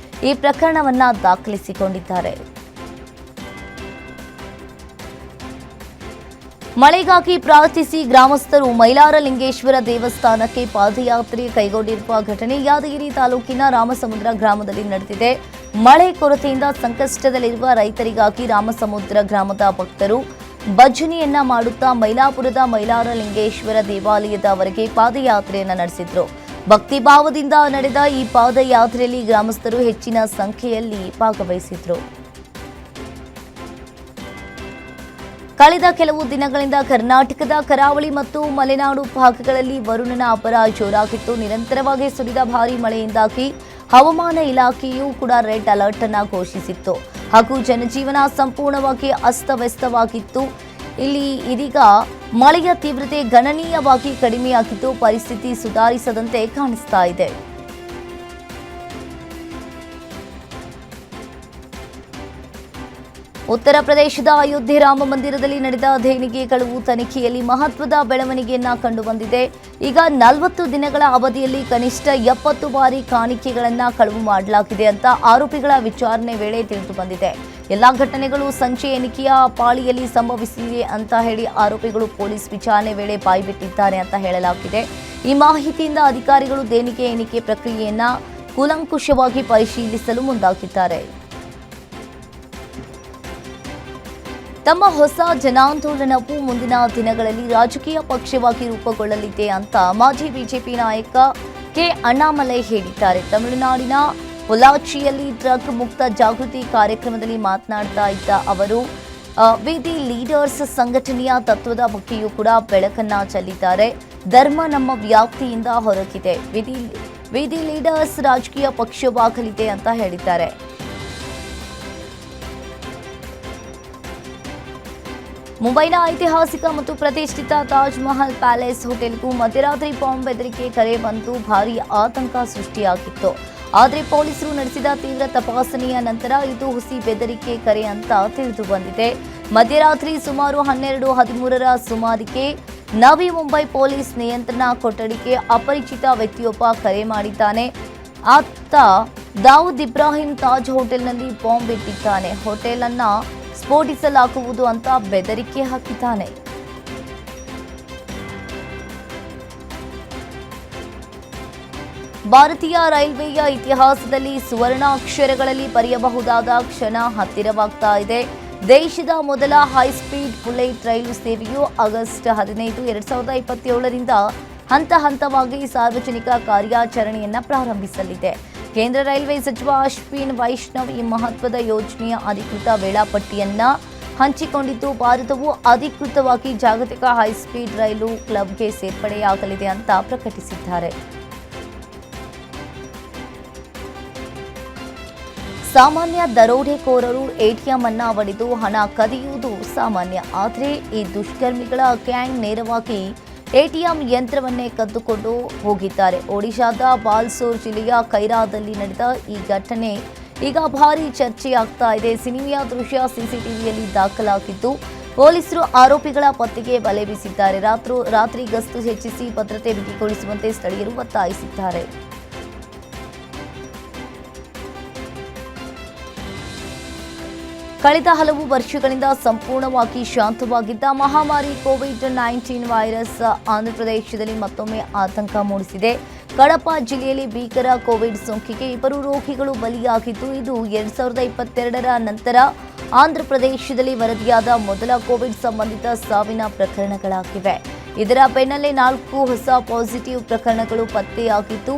S3: ಈ ಪ್ರಕರಣವನ್ನ ದಾಖಲಿಸಿಕೊಂಡಿದ್ದಾರೆ. ಮಳೆಗಾಗಿ ಪ್ರಾರ್ಥಿಸಿ ಗ್ರಾಮಸ್ಥರು ಮೈಲಾರಲಿಂಗೇಶ್ವರ ದೇವಸ್ಥಾನಕ್ಕೆ ಪಾದಯಾತ್ರೆ ಕೈಗೊಂಡಿರುವ ಘಟನೆ ಯಾದಗಿರಿ ತಾಲೂಕಿನ ರಾಮಸಮುದ್ರ ಗ್ರಾಮದಲ್ಲಿ ನಡೆದಿದೆ. ಮಳೆ ಕೊರತೆಯಿಂದ ಸಂಕಷ್ಟದಲ್ಲಿರುವ ರೈತರಿಗಾಗಿ ರಾಮಸಮುದ್ರ ಗ್ರಾಮದ ಭಕ್ತರು ಭಜನೆಯನ್ನ ಮಾಡುತ್ತಾ ಮೈಲಾಪುರದ ಮೈಲಾರಲಿಂಗೇಶ್ವರ ದೇವಾಲಯದವರೆಗೆ ಪಾದಯಾತ್ರೆಯನ್ನ ನಡೆಸಿದ್ರು. ಭಕ್ತಿ ಭಾವದಿಂದ ನಡೆದ ಈ ಪಾದಯಾತ್ರೆಯಲ್ಲಿ ಗ್ರಾಮಸ್ಥರು ಹೆಚ್ಚಿನ ಸಂಖ್ಯೆಯಲ್ಲಿ ಭಾಗವಹಿಸಿದ್ರು. ಕಳೆದ ಕೆಲವು ದಿನಗಳಿಂದ ಕರ್ನಾಟಕದ ಕರಾವಳಿ ಮತ್ತು ಮಲೆನಾಡು ಭಾಗಗಳಲ್ಲಿ ವರುಣನ ಅಬ್ಬರ ಜೋರಾಗಿತ್ತು. ನಿರಂತರವಾಗಿ ಸುರಿದ ಭಾರೀ ಮಳೆಯಿಂದಾಗಿ ಹವಾಮಾನ ಇಲಾಖೆಯೂ ಕೂಡ ರೆಡ್ ಅಲರ್ಟ್ ಅನ್ನು ಘೋಷಿಸಿತ್ತು ಹಾಗೂ ಜನಜೀವನ ಸಂಪೂರ್ಣವಾಗಿ ಅಸ್ತವ್ಯಸ್ತವಾಗಿತ್ತು. ಇಲ್ಲಿ ಇದೀಗ ಮಳೆಯ ತೀವ್ರತೆ ಗಣನೀಯವಾಗಿ ಕಡಿಮೆಯಾಗಿದ್ದು ಪರಿಸ್ಥಿತಿ ಸುಧಾರಿಸದಂತೆ ಕಾಣಿಸ್ತಾ ಇದೆ. ಉತ್ತರ ಪ್ರದೇಶದ ಅಯೋಧ್ಯೆ ರಾಮ ಮಂದಿರದಲ್ಲಿ ನಡೆದ ದೇಣಿಗೆ ಕಳವು ತನಿಖೆಯಲ್ಲಿ ಮಹತ್ವದ ಬೆಳವಣಿಗೆಯನ್ನ ಕಂಡುಬಂದಿದೆ. ಈಗ 40 ದಿನಗಳ ಅವಧಿಯಲ್ಲಿ ಕನಿಷ್ಠ 70 ಬಾರಿ ಕಾಣಿಕೆಗಳನ್ನ ಕಳವು ಮಾಡಲಾಗಿದೆ ಅಂತ ಆರೋಪಿಗಳ ವಿಚಾರಣೆ ವೇಳೆ ತಿಳಿದು ಬಂದಿದೆ. ಎಲ್ಲಾ ಘಟನೆಗಳು ಸಂಚೆ ಎಣಿಕೆಯ ಪಾಳಿಯಲ್ಲಿ ಸಂಭವಿಸಿವೆ ಅಂತ ಹೇಳಿ ಆರೋಪಿಗಳು ಪೊಲೀಸ್ ವಿಚಾರಣೆ ವೇಳೆ ಬಾಯ್ಬಿಟ್ಟಿದ್ದಾರೆ ಅಂತ ಹೇಳಲಾಗಿದೆ. ಈ ಮಾಹಿತಿಯಿಂದ ಅಧಿಕಾರಿಗಳು ದೇಣಿಗೆ ಎಣಿಕೆ ಪ್ರಕ್ರಿಯೆಯನ್ನ ಕೂಲಂಕುಷವಾಗಿ ಪರಿಶೀಲಿಸಲು ಮುಂದಾಗಿದ್ದಾರೆ. ತಮ್ಮ ಹೊಸ ಜನಾಂದೋಲನವು ಮುಂದಿನ ದಿನಗಳಲ್ಲಿ ರಾಜಕೀಯ ಪಕ್ಷವಾಗಿ ರೂಪುಗೊಳ್ಳಲಿದೆ ಅಂತ ಮಾಜಿ ಬಿಜೆಪಿ ನಾಯಕ ಕೆ ಅಣ್ಣಾಮಲೈ ಹೇಳಿದ್ದಾರೆ. ತಮಿಳುನಾಡಿನ ಪೊಲಾಚಿಯಲ್ಲಿ ಡ್ರಗ್ ಮುಕ್ತ ಜಾಗೃತಿ ಕಾರ್ಯಕ್ರಮದಲ್ಲಿ ಮಾತನಾಡ್ತಾ ಇದ್ದ ಅವರು ವಿಧಿ ಲೀಡರ್ಸ್ ಸಂಘಟನೆಯ ತತ್ವದ ಬಗ್ಗೆಯೂ ಕೂಡ ಬೆಳಕನ್ನ ಚೆಲ್ಲಿದ್ದಾರೆ. ಧರ್ಮ ನಮ್ಮ ವ್ಯಾಪ್ತಿಯಿಂದ ಹೊರಗಿದೆ. ವಿಧಿ ಲೀಡರ್ಸ್ ರಾಜಕೀಯ ಪಕ್ಷವಾಗಲಿದೆ ಅಂತ ಹೇಳಿದ್ದಾರೆ. ಮುಂಬೈನ ಐತಿಹಾಸಿಕ ಮತ್ತು ಪ್ರತಿಷ್ಠಿತ ತಾಜ್ ಮಹಲ್ ಪ್ಯಾಲೇಸ್ ಹೋಟೆಲ್ಗೂ ಮಧ್ಯರಾತ್ರಿ ಬಾಂಬ್ ಬೆದರಿಕೆ ಕರೆ ಬಂದು ಭಾರೀ ಆತಂಕ ಸೃಷ್ಟಿಯಾಗಿತ್ತು. ಆದರೆ ಪೊಲೀಸರು ನಡೆಸಿದ ತೀವ್ರ ತಪಾಸಣೆಯ ನಂತರ ಇದು ಹುಸಿ ಬೆದರಿಕೆ ಕರೆ ಅಂತ ತಿಳಿದು ಬಂದಿದೆ. ಮಧ್ಯರಾತ್ರಿ ಸುಮಾರು 12:13ರ ಸುಮಾರಿಗೆ ನವಿ ಮುಂಬೈ ಪೊಲೀಸ್ ನಿಯಂತ್ರಣ ಕೊಠಡಿಗೆ ಅಪರಿಚಿತ ವ್ಯಕ್ತಿಯೊಬ್ಬ ಕರೆ ಮಾಡಿದ್ದಾನೆ. ಆತ ದಾವೂದ್ ಇಬ್ರಾಹಿಂ ತಾಜ್ ಹೋಟೆಲ್ನಲ್ಲಿ ಬಾಂಬ್ ಇಟ್ಟಿದ್ದಾನೆ. ಹೋಟೆಲ್ ಅನ್ನ ಸ್ಫೋಟಿಸಲಾಗುವುದು ಅಂತ ಬೆದರಿಕೆ ಹಾಕಿದ್ದಾನೆ. ಭಾರತೀಯ ರೈಲ್ವೆಯ ಇತಿಹಾಸದಲ್ಲಿ ಸುವರ್ಣಾಕ್ಷರಗಳಲ್ಲಿ ಬರೆಯಬಹುದಾದ ಕ್ಷಣ ಹತ್ತಿರವಾಗ್ತಾ ಇದೆ. ದೇಶದ ಮೊದಲ ಹೈಸ್ಪೀಡ್ ಬುಲೆಟ್ ರೈಲು ಸೇವೆಯು ಆಗಸ್ಟ್ 15, 2027ರಿಂದ ಹಂತ ಹಂತವಾಗಿ ಸಾರ್ವಜನಿಕ ಕಾರ್ಯಾಚರಣೆಯನ್ನ ಪ್ರಾರಂಭಿಸಲಿದೆ. ಕೇಂದ್ರ ರೈಲ್ವೆ ಸಚಿವ ಅಶ್ವಿನ್ ವೈಷ್ಣವ್ ಈ ಮಹತ್ವದ ಯೋಜನೆಯ ಅಧಿಕೃತ ವೇಳಾಪಟ್ಟಿಯನ್ನ ಹಂಚಿಕೊಂಡಿದ್ದು, ಭಾರತವು ಅಧಿಕೃತವಾಗಿ ಜಾಗತಿಕ ಹೈಸ್ಪೀಡ್ ರೈಲು ಕ್ಲಬ್ಗೆ ಸೇರ್ಪಡೆಯಾಗಲಿದೆ ಅಂತ ಪ್ರಕಟಿಸಿದ್ದಾರೆ. ಸಾಮಾನ್ಯ ದರೋಡೆಕೋರರು ಎಟಿಎಂ ಅನ್ನ ಒಡೆದು ಹಣ ಕದಿಯುವುದು ಸಾಮಾನ್ಯ. ಆದರೆ ಈ ದುಷ್ಕರ್ಮಿಗಳ ಗ್ಯಾಂಗ್ ನೇರವಾಗಿ ಎಟಿಎಂ ಯಂತ್ರವನ್ನೇ ಕದ್ದುಕೊಂಡು ಹೋಗಿದ್ದಾರೆ. ಒಡಿಶಾದ ಬಾಲ್ಸೋರ್ ಜಿಲ್ಲೆಯ ಕೈರಾದಲ್ಲಿ ನಡೆದ ಈ ಘಟನೆ ಈಗ ಭಾರೀ ಚರ್ಚೆಯಾಗ್ತಾ ಇದೆ. ಸಿನಿಮೆಯ ದೃಶ್ಯ ಸಿಸಿಟಿವಿಯಲ್ಲಿ ದಾಖಲಾಗಿದ್ದು, ಪೊಲೀಸರು ಆರೋಪಿಗಳ ಪತ್ತೆಗೆ ಬಲೆ ಬೀಸಿದ್ದಾರೆ. ರಾತ್ರಿ ಗಸ್ತು ಹೆಚ್ಚಿಸಿ ಭದ್ರತೆ ಬಿಗಿಗೊಳಿಸುವಂತೆ ಸ್ಥಳೀಯರು ಒತ್ತಾಯಿಸಿದ್ದಾರೆ. ಕಳೆದ ಹಲವು ವರ್ಷಗಳಿಂದ ಸಂಪೂರ್ಣವಾಗಿ ಶಾಂತವಾಗಿದ್ದ ಮಹಾಮಾರಿ ಕೋವಿಡ್-19 ವೈರಸ್ ಆಂಧ್ರಪ್ರದೇಶದಲ್ಲಿ ಮತ್ತೊಮ್ಮೆ ಆತಂಕ ಮೂಡಿಸಿದೆ. ಕಡಪ ಜಿಲ್ಲೆಯಲ್ಲಿ ಭೀಕರ ಕೋವಿಡ್ ಸೋಂಕಿಗೆ 2 ರೋಗಿಗಳು ಬಲಿಯಾಗಿದ್ದು, ಇದು 2022ರ ನಂತರ ಆಂಧ್ರಪ್ರದೇಶದಲ್ಲಿ ವರದಿಯಾದ ಮೊದಲ ಕೋವಿಡ್ ಸಂಬಂಧಿತ ಸಾವಿನ ಪ್ರಕರಣಗಳಾಗಿವೆ. ಇದರ ಬೆನ್ನಲ್ಲೇ 4 ಹೊಸ ಪಾಸಿಟಿವ್ ಪ್ರಕರಣಗಳು ಪತ್ತೆಯಾಗಿದ್ದು,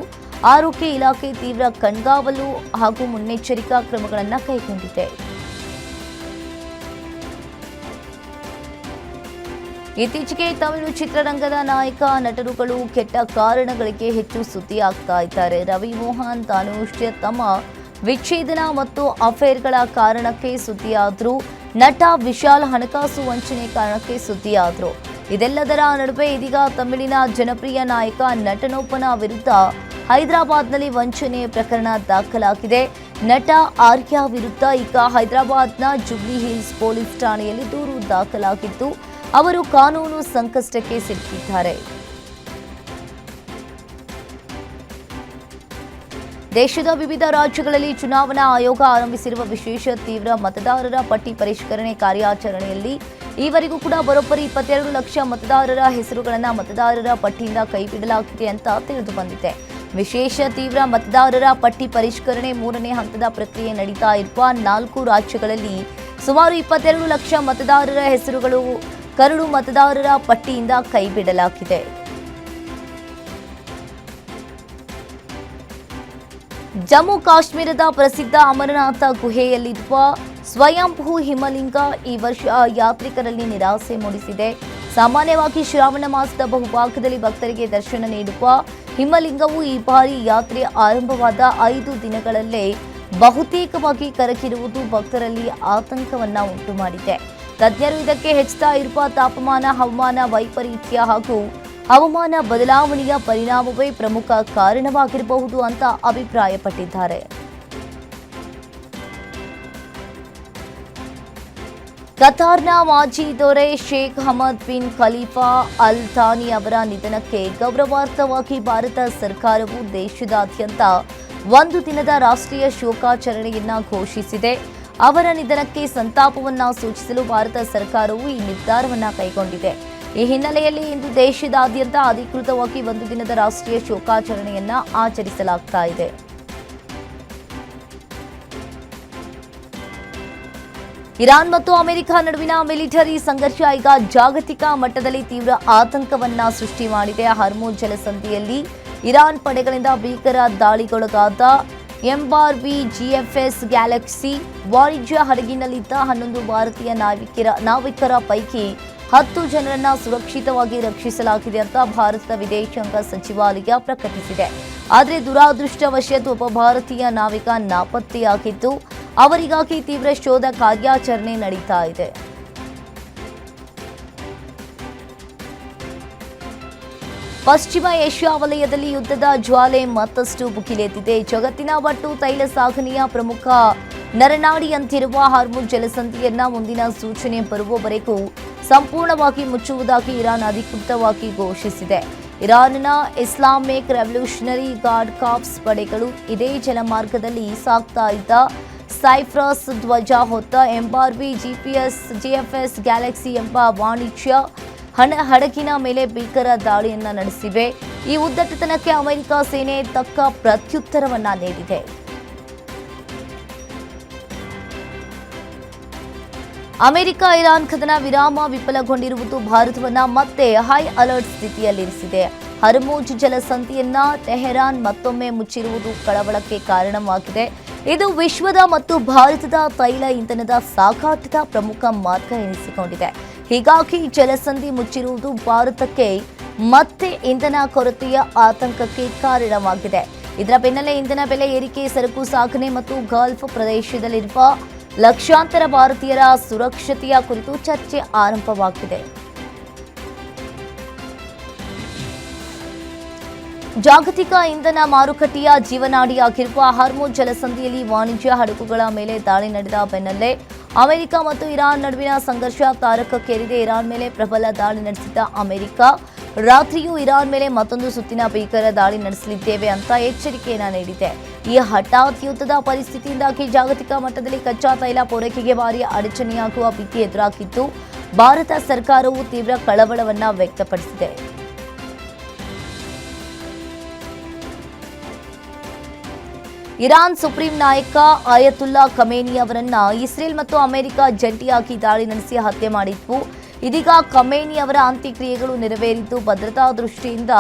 S3: ಆರೋಗ್ಯ ಇಲಾಖೆ ತೀವ್ರ ಕಣ್ಗಾವಲು ಹಾಗೂ ಮುನ್ನೆಚ್ಚರಿಕಾ ಕ್ರಮಗಳನ್ನು ಕೈಗೊಂಡಿದೆ. ಇತ್ತೀಚೆಗೆ ತಮಿಳು ಚಿತ್ರರಂಗದ ನಾಯಕ ನಟರುಗಳು ಕೆಟ್ಟ ಕಾರಣಗಳಿಗೆ ಹೆಚ್ಚು ಸುದ್ದಿಯಾಗ್ತಾ ಇದ್ದಾರೆ. ರವಿ ಮೋಹನ್, ಧನುಷ್ ತಮ್ಮ ವಿಚ್ಛೇದನ ಮತ್ತು ಅಫೇರ್ಗಳ ಕಾರಣಕ್ಕೆ ಸುದ್ದಿಯಾದ್ರು. ನಟ ವಿಶಾಲ್ ಹಣಕಾಸು ವಂಚನೆ ಕಾರಣಕ್ಕೆ ಸುದ್ದಿಯಾದ್ರು. ಇದೆಲ್ಲದರ ನಡುವೆ ಇದೀಗ ತಮಿಳಿನ ಜನಪ್ರಿಯ ನಾಯಕ ನಟನೊಬ್ಬನ ವಿರುದ್ಧ ಹೈದರಾಬಾದ್ನಲ್ಲಿ ವಂಚನೆ ಪ್ರಕರಣ ದಾಖಲಾಗಿದೆ. ನಟ ಆರ್ಯ ವಿರುದ್ಧ ಈಗ ಹೈದರಾಬಾದ್ನ ಜುಬ್ಲಿ ಹಿಲ್ಸ್ ಪೊಲೀಸ್ ಠಾಣೆಯಲ್ಲಿ ದೂರು ದಾಖಲಾಗಿದ್ದು, ಅವರು ಕಾನೂನು ಸಂಕಷ್ಟಕ್ಕೆ ಸಿಲುಕಿದ್ದಾರೆ. ದೇಶದ ವಿವಿಧ ರಾಜ್ಯಗಳಲ್ಲಿ ಚುನಾವಣಾ ಆಯೋಗ ಆರಂಭಿಸಿರುವ ವಿಶೇಷ ತೀವ್ರ ಮತದಾರರ ಪಟ್ಟಿ ಪರಿಷ್ಕರಣೆ ಕಾರ್ಯಾಚರಣೆಯಲ್ಲಿ ಈವರೆಗೂ ಕೂಡ ಬರೋಬ್ಬರಿ 22 ಲಕ್ಷ ಮತದಾರರ ಹೆಸರುಗಳನ್ನು ಮತದಾರರ ಪಟ್ಟಿಯಿಂದ ಕೈಬಿಡಲಾಗಿದೆ ಅಂತ ತಿಳಿದು ಬಂದಿದೆ. ವಿಶೇಷ ತೀವ್ರ ಮತದಾರರ ಪಟ್ಟಿ ಪರಿಷ್ಕರಣೆ 3ನೇ ಹಂತದ ಪ್ರಕ್ರಿಯೆ ನಡೀತಾ ಇರುವ 4 ರಾಜ್ಯಗಳಲ್ಲಿ ಸುಮಾರು 22 ಲಕ್ಷ ಮತದಾರರ ಹೆಸರುಗಳು ಕರಡು ಮತದಾರರ ಪಟ್ಟಿಯಿಂದ ಕೈಬಿಡಲಾಗಿದೆ. ಜಮ್ಮು ಕಾಶ್ಮೀರದ ಪ್ರಸಿದ್ಧ ಅಮರನಾಥ ಗುಹೆಯಲ್ಲಿರುವ ಸ್ವಯಂಭೂ ಹಿಮಲಿಂಗ ಈ ವರ್ಷ ಯಾತ್ರಿಕರಲ್ಲಿ ನಿರಾಸೆ ಮೂಡಿಸಿದೆ. ಸಾಮಾನ್ಯವಾಗಿ ಶ್ರಾವಣ ಮಾಸದ ಬಹುಭಾಗದಲ್ಲಿ ಭಕ್ತರಿಗೆ ದರ್ಶನ ನೀಡುವ ಹಿಮಲಿಂಗವು ಈ ಬಾರಿ ಯಾತ್ರೆ ಆರಂಭವಾದ 5 ದಿನಗಳಲ್ಲೇ ಬಹುತೇಕವಾಗಿ ಕರಗಿರುವುದು ಭಕ್ತರಲ್ಲಿ ಆತಂಕವನ್ನ ಉಂಟು ಮಾಡಿದೆ. ತಜ್ಞರು ಇದಕ್ಕೆ ಹೆಚ್ಚುತ್ತಾ ಇರುವ ತಾಪಮಾನ, ಹವಾಮಾನ ವೈಪರೀತ್ಯ ಹಾಗೂ ಹವಾಮಾನ ಬದಲಾವಣೆಯ ಪರಿಣಾಮವೇ ಪ್ರಮುಖ ಕಾರಣವಾಗಿರಬಹುದು ಅಂತ ಅಭಿಪ್ರಾಯಪಟ್ಟಿದ್ದಾರೆ. ಕತಾರ್ನ ಮಾಜಿ ದೊರೆ Sheikh Hamad bin Khalifa Al Thani ಅವರ ನಿಧನಕ್ಕೆ ಗೌರವಾರ್ಥವಾಗಿ ಭಾರತ ಸರ್ಕಾರವು ದೇಶದಾದ್ಯಂತ 1 ದಿನದ ರಾಷ್ಟ್ರೀಯ ಶೋಕಾಚರಣೆಯನ್ನ ಘೋಷಿಸಿದೆ. ಅವರ ನಿಧನಕ್ಕೆ ಸಂತಾಪವನ್ನ ಸೂಚಿಸಲು ಭಾರತ ಸರ್ಕಾರವು ಈ ನಿರ್ಧಾರವನ್ನ ಕೈಗೊಂಡಿದೆ. ಈ ಹಿನ್ನೆಲೆಯಲ್ಲಿ ಇಂದು ದೇಶದಾದ್ಯಂತ ಅಧಿಕೃತವಾಗಿ 1 ದಿನದ ರಾಷ್ಟ್ರೀಯ ಶೋಕಾಚರಣೆಯನ್ನ ಆಚರಿಸಲಾಗ್ತಾ ಇದೆ. ಇರಾನ್ ಮತ್ತು ಅಮೆರಿಕ ನಡುವಿನ ಮಿಲಿಟರಿ ಸಂಘರ್ಷ ಈಗ ಜಾಗತಿಕ ಮಟ್ಟದಲ್ಲಿ ತೀವ್ರ ಆತಂಕವನ್ನ ಸೃಷ್ಟಿ ಮಾಡಿದೆ. ಹಾರ್ಮುಜ್ ಜಲಸಂಧಿಯಲ್ಲಿ ಇರಾನ್ ಪಡೆಗಳಿಂದ ಭೀಕರ ದಾಳಿಗೊಳಗಾದ ಎಂಬಾರ್ವಿ ಜಿಎಫ್ಎಸ್ ಗ್ಯಾಲಕ್ಸಿ ವಾಣಿಜ್ಯ ಹಡಗಿನಲ್ಲಿದ್ದ 11 ಭಾರತೀಯ ನಾವಿಕರ ಪೈಕಿ 10 ಜನರನ್ನ ಸುರಕ್ಷಿತವಾಗಿ ರಕ್ಷಿಸಲಾಗಿದೆ ಅಂತ ಭಾರತದ ವಿದೇಶಾಂಗ ಸಚಿವಾಲಯ ಪ್ರಕಟಿಸಿದೆ. ಆದರೆ ದುರಾದೃಷ್ಟವಶಾತ್ ಒಬ್ಬ ಭಾರತೀಯ ನಾವಿಕ ನಾಪತ್ತೆಯಾಗಿದ್ದು, ಅವರಿಗಾಗಿ ತೀವ್ರ ಶೋಧ ಕಾರ್ಯಾಚರಣೆ ನಡೀತಾ ಇದೆ. ಪಶ್ಚಿಮ ಏಷ್ಯಾ ವಲಯದಲ್ಲಿ ಯುದ್ಧದ ಜ್ವಾಲೆ ಮತ್ತಷ್ಟು ಭುಗಿಲೆದ್ದಿದೆ. ಜಗತ್ತಿನ ಒಟ್ಟು ತೈಲ ಸಾಗಣೆಯ ಪ್ರಮುಖ ನರನಾಡಿಯಂತಿರುವ ಹಾರ್ಮುಜ್ ಜಲಸಂಧಿಯನ್ನ ಮುಂದಿನ ಸೂಚನೆ ಬರುವವರೆಗೂ ಸಂಪೂರ್ಣವಾಗಿ ಮುಚ್ಚುವುದಾಗಿ ಇರಾನ್ ಅಧಿಕೃತವಾಗಿ ಘೋಷಿಸಿದೆ. ಇರಾನ್ನ ಇಸ್ಲಾಮಿಕ್ ರೆವಲ್ಯೂಷನರಿ ಗಾರ್ಡ್ ಕಾರ್ಪ್ಸ್ ಪಡೆಗಳು ಇದೇ ಜಲಮಾರ್ಗದಲ್ಲಿ ಸಾಗ್ತಾ ಇದ್ದ ಸೈಪ್ರಸ್ ಧ್ವಜ ಹೊತ್ತ ಎಂಆರ್ವಿ ಜಿಎಫ್ಎಸ್ ಗ್ಯಾಲಕ್ಸಿ ಎಂಬ ವಾಣಿಜ್ಯ ಹಡಗಿನ ಮೇಲೆ ಭೀಕರ ದಾಳಿಯನ್ನ ನಡೆಸಿವೆ. ಈ ಉದ್ದಟತನಕ್ಕೆ ಅಮೆರಿಕ ಸೇನೆ ತಕ್ಕ ಪ್ರತ್ಯುತ್ತರವನ್ನ ನೀಡಿದೆ. ಅಮೆರಿಕ ಇರಾನ್ ಕದನ ವಿರಾಮ ವಿಫಲಗೊಂಡಿರುವುದು ಭಾರತವನ್ನ ಮತ್ತೆ ಹೈ ಅಲರ್ಟ್ ಸ್ಥಿತಿಯಲ್ಲಿರಿಸಿದೆ. ಹರ್ಮುಜ್ ಜಲಸಂಧಿಯನ್ನ ಟೆಹರಾನ್ ಮತ್ತೊಮ್ಮೆ ಮುಚ್ಚಿರುವುದು ಕಳವಳಕ್ಕೆ ಕಾರಣವಾಗಿದೆ. ಇದು ವಿಶ್ವದ ಮತ್ತು ಭಾರತದ ತೈಲ ಇಂಧನದ ಸಾಗಾಟದ ಪ್ರಮುಖ ಮಾರ್ಗ ಎನಿಸಿಕೊಂಡಿದೆ. ಹೀಗಾಗಿ ಜಲಸಂಧಿ ಮುಚ್ಚಿರುವುದು ಭಾರತಕ್ಕೆ ಮತ್ತೆ ಇಂಧನ ಕೊರತೆಯ ಆತಂಕಕ್ಕೆ ಕಾರಣವಾಗಿದೆ. ಇದರ ಬೆನ್ನಲ್ಲೇ ಇಂಧನ ಬೆಲೆ ಏರಿಕೆ, ಸರಕು ಸಾಗಣೆ ಮತ್ತು ಗಲ್ಫ್ ಪ್ರದೇಶದಲ್ಲಿರುವ ಲಕ್ಷಾಂತರ ಭಾರತೀಯರ ಸುರಕ್ಷತೆಯ ಕುರಿತು ಚರ್ಚೆ ಆರಂಭವಾಗಿದೆ. ಜಾಗತಿಕ ಇಂಧನ ಮಾರುಕಟ್ಟೆಯ ಜೀವನಾಡಿಯಾಗಿರುವ ಹರ್ಮುಜ್ ಜಲಸಂಧಿಯಲ್ಲಿ ವಾಣಿಜ್ಯ ಹಡಗುಗಳ ಮೇಲೆ ದಾಳಿ ನಡೆದ ಬೆನ್ನಲ್ಲೇ ಅಮೆರಿಕ ಮತ್ತು ಇರಾನ್ ನಡುವಿನ ಸಂಘರ್ಷ ತಾರಕಕ್ಕೇರಿದೆ. ಇರಾನ್ ಮೇಲೆ ಪ್ರಬಲ ದಾಳಿ ನಡೆಸಿದ್ದ ಅಮೆರಿಕ ರಾತ್ರಿಯೂ ಇರಾನ್ ಮೇಲೆ ಮತ್ತೊಂದು ಸುತ್ತಿನ ಭೀಕರ ದಾಳಿ ನಡೆಸಲಿದ್ದೇವೆ ಅಂತ ಎಚ್ಚರಿಕೆಯನ್ನ ನೀಡಿದೆ. ಈ ಹಠಾತ್ ಯುದ್ಧದ ಪರಿಸ್ಥಿತಿಯಿಂದಾಗಿ ಜಾಗತಿಕ ಮಟ್ಟದಲ್ಲಿ ಕಚ್ಚಾ ತೈಲ ಪೂರೈಕೆಗೆ ಭಾರಿ ಅಡಚಣೆಯಾಗುವ ಭೀತಿ ಎದುರಾಗಿದ್ದು ಭಾರತ ಸರ್ಕಾರವು ತೀವ್ರ ಕಳವಳವನ್ನ ವ್ಯಕ್ತಪಡಿಸಿದೆ. ಇರಾನ್ ಸುಪ್ರೀಂ ನಾಯಕ ಆಯತುಲ್ಲಾ ಖಮೇನಿ ಅವರನ್ನ ಇಸ್ರೇಲ್ ಮತ್ತು ಅಮೆರಿಕ ಜಂಟಿಯಾಗಿ ದಾಳಿ ನಡೆಸಿ ಹತ್ಯೆ ಮಾಡಿದ್ವು. ಇದೀಗ ಖಮೇನಿ ಅವರ ಅಂತ್ಯಕ್ರಿಯೆಗಳು ನೆರವೇರಿದ್ದು ಭದ್ರತಾ ದೃಷ್ಟಿಯಿಂದ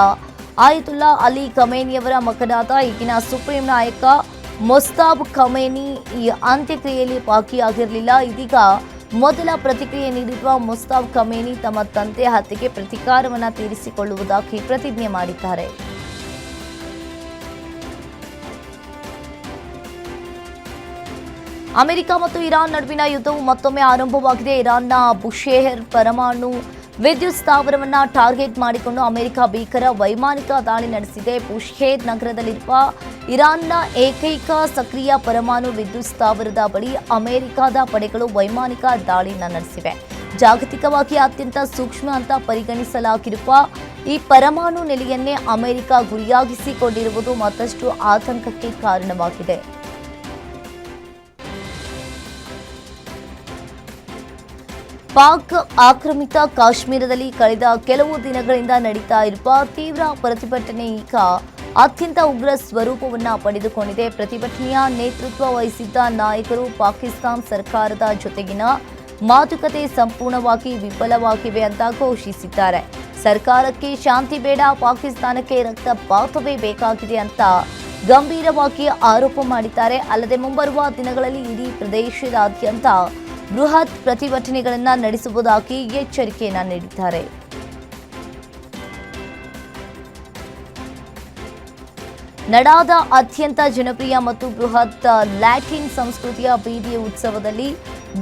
S3: ಆಯತುಲ್ಲಾ ಅಲಿ ಖಮೇನಿಯವರ ಮಗನಾದ ಈಗಿನ ಸುಪ್ರೀಂ ನಾಯಕ ಮೊಸ್ತಾಬ್ ಖಮೇನಿ ಈ ಅಂತ್ಯಕ್ರಿಯೆಯಲ್ಲಿ ಭಾಗಿಯಾಗಿರಲಿಲ್ಲ. ಇದೀಗ ಮೊದಲ ಪ್ರತಿಕ್ರಿಯೆ ನೀಡಿರುವ ಮೊಸ್ತಾಬ್ ಖಮೇನಿ ತಮ್ಮ ತಂದೆ ಹತ್ಯೆಗೆ ಪ್ರತೀಕಾರವನ್ನು ತೀರಿಸಿಕೊಳ್ಳುವುದಾಗಿ ಪ್ರತಿಜ್ಞೆ ಮಾಡಿದ್ದಾರೆ. ಅಮೆರಿಕ ಮತ್ತು ಇರಾನ್ ನಡುವಿನ ಯುದ್ಧವು ಮತ್ತೊಮ್ಮೆ ಆರಂಭವಾಗಿದೆ. ಇರಾನ್ನ ಬುಶೇಹರ್ ಪರಮಾಣು ವಿದ್ಯುತ್ ಸ್ಥಾವರವನ್ನು ಟಾರ್ಗೆಟ್ ಮಾಡಿಕೊಂಡು ಅಮೆರಿಕ ಭೀಕರ ವೈಮಾನಿಕ ದಾಳಿ ನಡೆಸಿದೆ. ಬುಶೇಹರ್ ನಗರದಲ್ಲಿರುವ ಇರಾನ್ನ ಏಕೈಕ ಸಕ್ರಿಯ ಪರಮಾಣು ವಿದ್ಯುತ್ ಸ್ಥಾವರದ ಬಳಿ ಅಮೆರಿಕದ ಪಡೆಗಳು ವೈಮಾನಿಕ ದಾಳಿಯನ್ನು ನಡೆಸಿವೆ. ಜಾಗತಿಕವಾಗಿ ಅತ್ಯಂತ ಸೂಕ್ಷ್ಮ ಅಂತ ಪರಿಗಣಿಸಲಾಗಿರುವ ಈ ಪರಮಾಣು ನೆಲೆಯನ್ನೇ ಅಮೆರಿಕ ಗುರಿಯಾಗಿಸಿಕೊಂಡಿರುವುದು ಮತ್ತಷ್ಟು ಆತಂಕಕ್ಕೆ ಕಾರಣವಾಗಿದೆ. ಪಾಕ್ ಆಕ್ರಮಿತ ಕಾಶ್ಮೀರದಲ್ಲಿ ಕಳೆದ ಕೆಲವು ದಿನಗಳಿಂದ ನಡೀತಾ ಇರುವ ತೀವ್ರ ಪ್ರತಿಭಟನೆ ಈಗ ಅತ್ಯಂತ ಉಗ್ರ ಸ್ವರೂಪವನ್ನು ಪಡೆದುಕೊಂಡಿದೆ. ಪ್ರತಿಭಟನೆಯ ನೇತೃತ್ವ ವಹಿಸಿದ್ದ ನಾಯಕರು ಪಾಕಿಸ್ತಾನ ಸರ್ಕಾರದ ಜೊತೆಗಿನ ಮಾತುಕತೆ ಸಂಪೂರ್ಣವಾಗಿ ವಿಫಲವಾಗಿವೆ ಅಂತ ಘೋಷಿಸಿದ್ದಾರೆ. ಸರ್ಕಾರಕ್ಕೆ ಶಾಂತಿ ಬೇಡ, ಪಾಕಿಸ್ತಾನಕ್ಕೆ ರಕ್ತಪಾತವೇ ಬೇಕಾಗಿದೆ ಅಂತ ಗಂಭೀರವಾಗಿ ಆರೋಪ ಮಾಡಿದ್ದಾರೆ. ಅಲ್ಲದೆ ಮುಂಬರುವ ದಿನಗಳಲ್ಲಿ ಇಡೀ ಪ್ರದೇಶದಾದ್ಯಂತ ಬೃಹತ್ ಪ್ರತಿಭಟನೆಗಳನ್ನು ನಡೆಸುವುದಾಗಿ ಎಚ್ಚರಿಕೆಯನ್ನ ನೀಡಿದ್ದಾರೆ. ನಡಾದ ಅತ್ಯಂತ ಜನಪ್ರಿಯ ಮತ್ತು ಬೃಹತ್ ಲ್ಯಾಟಿನ್ ಸಂಸ್ಕೃತಿಯ ಬೀದಿ ಉತ್ಸವದಲ್ಲಿ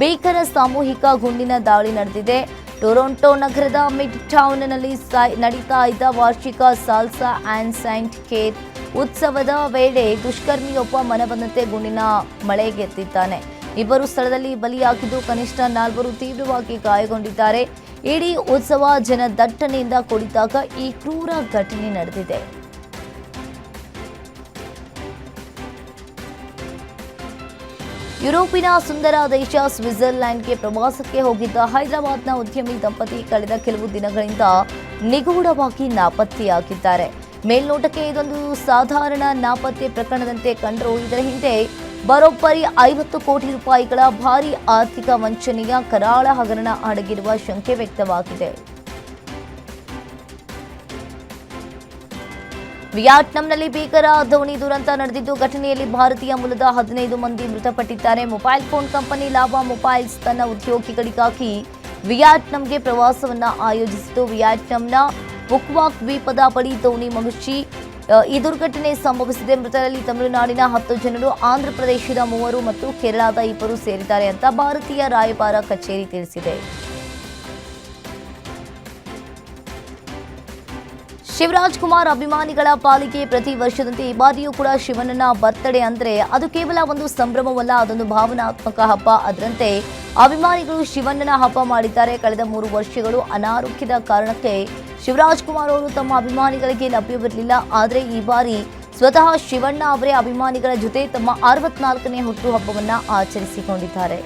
S3: ಭೀಕರ ಸಾಮೂಹಿಕ ಗುಂಡಿನ ದಾಳಿ ನಡೆದಿದೆ. ಟೊರೊಂಟೊ ನಗರದ ಮಿಡ್ ಟೌನ್ನಲ್ಲಿ ನಡೀತಾ ಇದ್ದ ವಾರ್ಷಿಕ ಸಾಲ್ಸಾ ಆ್ಯಂಡ್ ಸೈಂಟ್ ಕೇತ್ ಉತ್ಸವದ ವೇಳೆ ದುಷ್ಕರ್ಮಿಯೊಬ್ಬ ಮನಬಂದಂತೆ ಗುಂಡಿನ ಮಳೆಗೆತ್ತಿದ್ದಾನೆ. ಇಬ್ಬರು ಸ್ಥಳದಲ್ಲಿ ಬಲಿಯಾಗಿದ್ದು ಕನಿಷ್ಠ 4 ತೀವ್ರವಾಗಿ ಗಾಯಗೊಂಡಿದ್ದಾರೆ. ಇಡೀ ಉತ್ಸವ ಜನದಟ್ಟಣೆಯಿಂದ ಕೂಡಿದಾಗ ಈ ಕ್ರೂರ ಘಟನೆ ನಡೆದಿದೆ. ಯುರೋಪಿನ ಸುಂದರ ದೇಶ ಸ್ವಿಟ್ಜರ್ಲೆಂಡ್ಗೆ ಪ್ರವಾಸಕ್ಕೆ ಹೋಗಿದ್ದ ಹೈದರಾಬಾದ್ನ ಉದ್ಯಮಿ ದಂಪತಿ ಕಳೆದ ಕೆಲವು ದಿನಗಳಿಂದ ನಿಗೂಢವಾಗಿ ನಾಪತ್ತೆಯಾಗಿದ್ದಾರೆ. ಮೇಲ್ನೋಟಕ್ಕೆ ಇದೊಂದು ಸಾಧಾರಣ ನಾಪತ್ತೆ ಪ್ರಕರಣದಂತೆ ಕಂಡರೂ ಇದರ ಹಿಂದೆ ಬರೋಬ್ಬರಿ 50 ಕೋಟಿ ರೂಪಾಯಿಗಳ ಭಾರೀ ಆರ್ಥಿಕ ವಂಚನೆಯ ಕರಾಳ ಹಗರಣ ಅಡಗಿರುವ ಶಂಕೆ ವ್ಯಕ್ತವಾಗಿದೆ. ವಿಯೆಟ್ನಾಂನಲ್ಲಿ ಭೀಕರ ದೋಣಿ ದುರಂತ ನಡೆದಿದ್ದು ಘಟನೆಯಲ್ಲಿ ಭಾರತೀಯ ಮೂಲದ 15 ಮಂದಿ ಮೃತಪಟ್ಟಿದ್ದಾರೆ. Mobile phone company lava mobiles ತನ್ನ ಉದ್ಯೋಗಿಗಳಿಗಾಗಿ ವಿಯೆಟ್ನಾಂಗೆ ಪ್ರವಾಸವನ್ನ ಆಯೋಜಿಸಿತು. ವಿಯೆಟ್ನಾಂನ ಬುಕ್ವಾಕ್ ದ್ವೀಪದ ಬಳಿ ದೋಣಿ ಮುಳುಗಿ ಈ ದುರ್ಘಟನೆ ಸಂಭವಿಸಿದೆ. ಮೃತರಲ್ಲಿ ತಮಿಳುನಾಡಿನ 10 ಜನರು, ಆಂಧ್ರಪ್ರದೇಶದ 3 ಮತ್ತು ಕೇರಳದ 2 ಸೇರಿದ್ದಾರೆ ಅಂತ ಭಾರತೀಯ ರಾಯಭಾರ ಕಚೇರಿ ತಿಳಿಸಿದೆ. ಶಿವರಾಜ್ ಕುಮಾರ್ ಅಭಿಮಾನಿಗಳ ಪಾಲಿಗೆ ಪ್ರತಿ ವರ್ಷದಂತೆ ಈ ಬಾರಿಯೂ ಕೂಡ ಶಿವಣ್ಣನ ಬರ್ತ್ಡೇ ಅಂದ್ರೆ ಅದು ಕೇವಲ ಒಂದು ಸಂಭ್ರಮವಲ್ಲ, ಅದೊಂದು ಭಾವನಾತ್ಮಕ ಹಬ್ಬ. ಅದರಂತೆ ಅಭಿಮಾನಿಗಳು ಶಿವಣ್ಣನ ಹಬ್ಬ ಮಾಡಿದ್ದಾರೆ. ಕಳೆದ 3 ವರ್ಷಗಳು ಅನಾರೋಗ್ಯದ ಕಾರಣಕ್ಕೆ ಶಿವರಾಜ್ ಕುಮಾರ್ ಅವರು ತಮ್ಮ ಅಭಿಮಾನಿಗಳಿಗೆ ಲಭ್ಯವಿರಲಿಲ್ಲ. ಆದರೆ ಈ ಬಾರಿ ಸ್ವತಃ ಶಿವಣ್ಣ ಅವರೇ ಅಭಿಮಾನಿಗಳ ಜೊತೆ ತಮ್ಮ 64ನೇ ಹುಟ್ಟುಹಬ್ಬವನ್ನ ಆಚರಿಸಿಕೊಂಡಿದ್ದಾರೆ.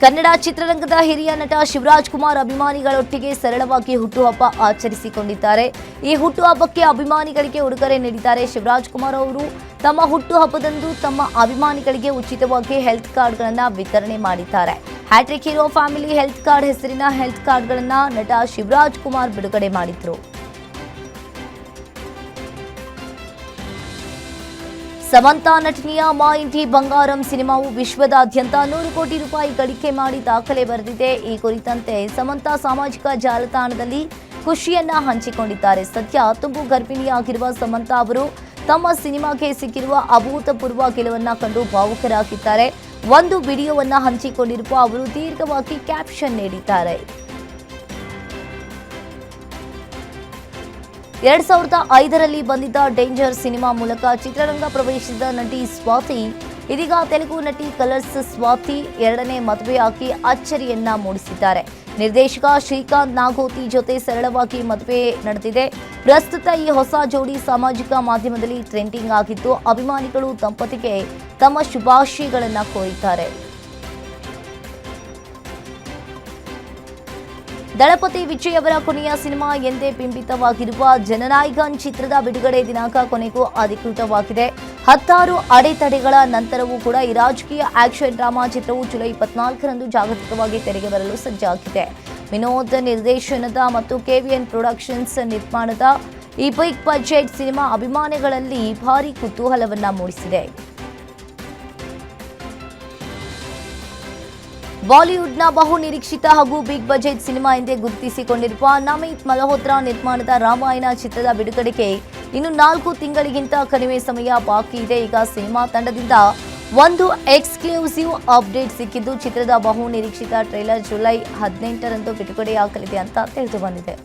S3: ಕನ್ನಡ ಚಿತ್ರರಂಗದ ಹಿರಿಯ ನಟ ಶಿವರಾಜ್ ಕುಮಾರ್ ಅಭಿಮಾನಿಗಳೊಟ್ಟಿಗೆ ಸರಳವಾಗಿ ಹುಟ್ಟುಹಬ್ಬ ಆಚರಿಸಿಕೊಂಡಿದ್ದಾರೆ. ಈ ಹುಟ್ಟುಹಬ್ಬಕ್ಕೆ ಅಭಿಮಾನಿಗಳಿಗೆ ಉಡುಗೊರೆ ನೀಡಿದ್ದಾರೆ. ಶಿವರಾಜ್ ಕುಮಾರ್ ಅವರು ತಮ್ಮ ಹುಟ್ಟುಹಬ್ಬದಂದು ತಮ್ಮ ಅಭಿಮಾನಿಗಳಿಗೆ ಉಚಿತವಾಗಿ ಹೆಲ್ತ್ ಕಾರ್ಡ್ಗಳನ್ನು ವಿತರಣೆ ಮಾಡಿದ್ದಾರೆ. Hattrick hero family health card ಹೆಸರಿನ ಹೆಲ್ತ್ ಕಾರ್ಡ್ಗಳನ್ನು ನಟ ಶಿವರಾಜ್ ಕುಮಾರ್ ಬಿಡುಗಡೆ ಮಾಡಿದ್ರು. ಸಮಂತಾ ನಟನೆಯ ಮಾ ಇಂಟಿ ಬಂಗಾರಂ ಸಿನಿಮಾವು ವಿಶ್ವದಾದ್ಯಂತ 100 ಕೋಟಿ ರೂಪಾಯಿ ಗಳಿಕೆ ಮಾಡಿ ದಾಖಲೆ ಬರೆದಿದೆ. ಈ ಕುರಿತಂತೆ ಸಮಂತಾ ಸಾಮಾಜಿಕ ಜಾಲತಾಣದಲ್ಲಿ ಖುಷಿಯನ್ನ ಹಂಚಿಕೊಂಡಿದ್ದಾರೆ. ಸದ್ಯ ತುಂಬು ಗರ್ಭಿಣಿಯಾಗಿರುವ ಸಮಂತಾ ಅವರು ತಮ್ಮ ಸಿನಿಮಾಗೆ ಸಿಕ್ಕಿರುವ ಅಭೂತಪೂರ್ವ ಗೆಲುವನ್ನ ಕಂಡು ಭಾವುಕರಾಗಿದ್ದಾರೆ. ಒಂದು ವಿಡಿಯೋವನ್ನ ಹಂಚಿಕೊಂಡಿರುವ ಅವರು ದೀರ್ಘವಾಗಿ ಕ್ಯಾಪ್ಷನ್ ನೀಡಿದ್ದಾರೆ. 2005ರಲ್ಲಿ ಬಂದಿದ್ದ ಡೇಂಜರ್ ಸಿನಿಮಾ ಮೂಲಕ ಚಿತ್ರರಂಗ ಪ್ರವೇಶಿಸಿದ ನಟಿ ಸ್ವಾತಿ ಇದೀಗ ತೆಲುಗು ನಟಿ ಕಲರ್ಸ್ ಸ್ವಾತಿ ಎರಡನೇ ಮದುವೆಯಾಗಿ ಅಚ್ಚರಿಯನ್ನ ಮೂಡಿಸಿದ್ದಾರೆ. ನಿರ್ದೇಶಕ ಶ್ರೀಕಾಂತ್ ನಾಗೋತಿ ಜೊತೆ ಸರಳವಾಗಿ ಮದುವೆ ನಡೆದಿದೆ. ಪ್ರಸ್ತುತ ಈ ಹೊಸ ಜೋಡಿ ಸಾಮಾಜಿಕ ಮಾಧ್ಯಮದಲ್ಲಿ ಟ್ರೆಂಡಿಂಗ್ ಆಗಿದ್ದು ಅಭಿಮಾನಿಗಳು ದಂಪತಿಗೆ ತಮ್ಮ ಶುಭಾಶಯಗಳನ್ನು ಕೋರಿದ್ದಾರೆ. ದಳಪತಿ ವಿಜಯ್ ಅವರ ಕೊನೆಯ ಸಿನಿಮಾ ಎಂದೇ ಬಿಂಬಿತವಾಗಿರುವ ಜನನಾಯಕನ್ ಚಿತ್ರದ ಬಿಡುಗಡೆ ದಿನಾಂಕ ಕೊನೆಗೂ ಅಧಿಕೃತವಾಗಿದೆ. 16 ಅಡೆತಡೆಗಳ ನಂತರವೂ ಕೂಡ ಈ ರಾಜಕೀಯ ಆಕ್ಷನ್ ಡ್ರಾಮಾ ಚಿತ್ರವು ಜುಲೈ 24ರಂದು ಜಾಗತಿಕವಾಗಿ ತೆರೆಗೆ ಬರಲು ಸಜ್ಜಾಗಿದೆ. ವಿನೋದ್ ನಿರ್ದೇಶನದ ಮತ್ತು KVN ಪ್ರೊಡಕ್ಷನ್ಸ್ ನಿರ್ಮಾಣದ ಈ ಬಿಗ್ ಬಜೆಟ್ ಸಿನಿಮಾ ಅಭಿಮಾನಿಗಳಲ್ಲಿ ಭಾರೀ ಕುತೂಹಲವನ್ನ ಮೂಡಿಸಿದೆ. ಬಾಲಿವುಡ್ನ ಬಹು ನಿರೀಕ್ಷಿತ ಹಾಗೂ ಬಿಗ್ ಬಜೆಟ್ ಸಿನಿಮಾ ಎಂದೇ ಗುರುತಿಸಿಕೊಂಡಿರುವ ನಮಿತ್ ಮಲ್ಹೋತ್ರಾ ನಿರ್ಮಾಣದ ರಾಮಾಯಣ ಚಿತ್ರದ ಬಿಡುಗಡೆಗೆ ಇನ್ನು 4 ತಿಂಗಳಿಗಿಂತ ಕಡಿಮೆ ಸಮಯ ಬಾಕಿ ಇದೆ. ಈಗ ಸಿನಿಮಾ ತಂಡದಿಂದ ಒಂದು ಎಕ್ಸ್ಕ್ಲೂಸಿವ್ ಅಪ್ಡೇಟ್ ಸಿಕ್ಕಿದ್ದು ಚಿತ್ರದ ಬಹು ನಿರೀಕ್ಷಿತ ಟ್ರೇಲರ್ ಜುಲೈ 18ರಂದು ಬಿಡುಗಡೆಯಾಗಲಿದೆ ಅಂತ ತಿಳಿದು ಬಂದಿದೆ.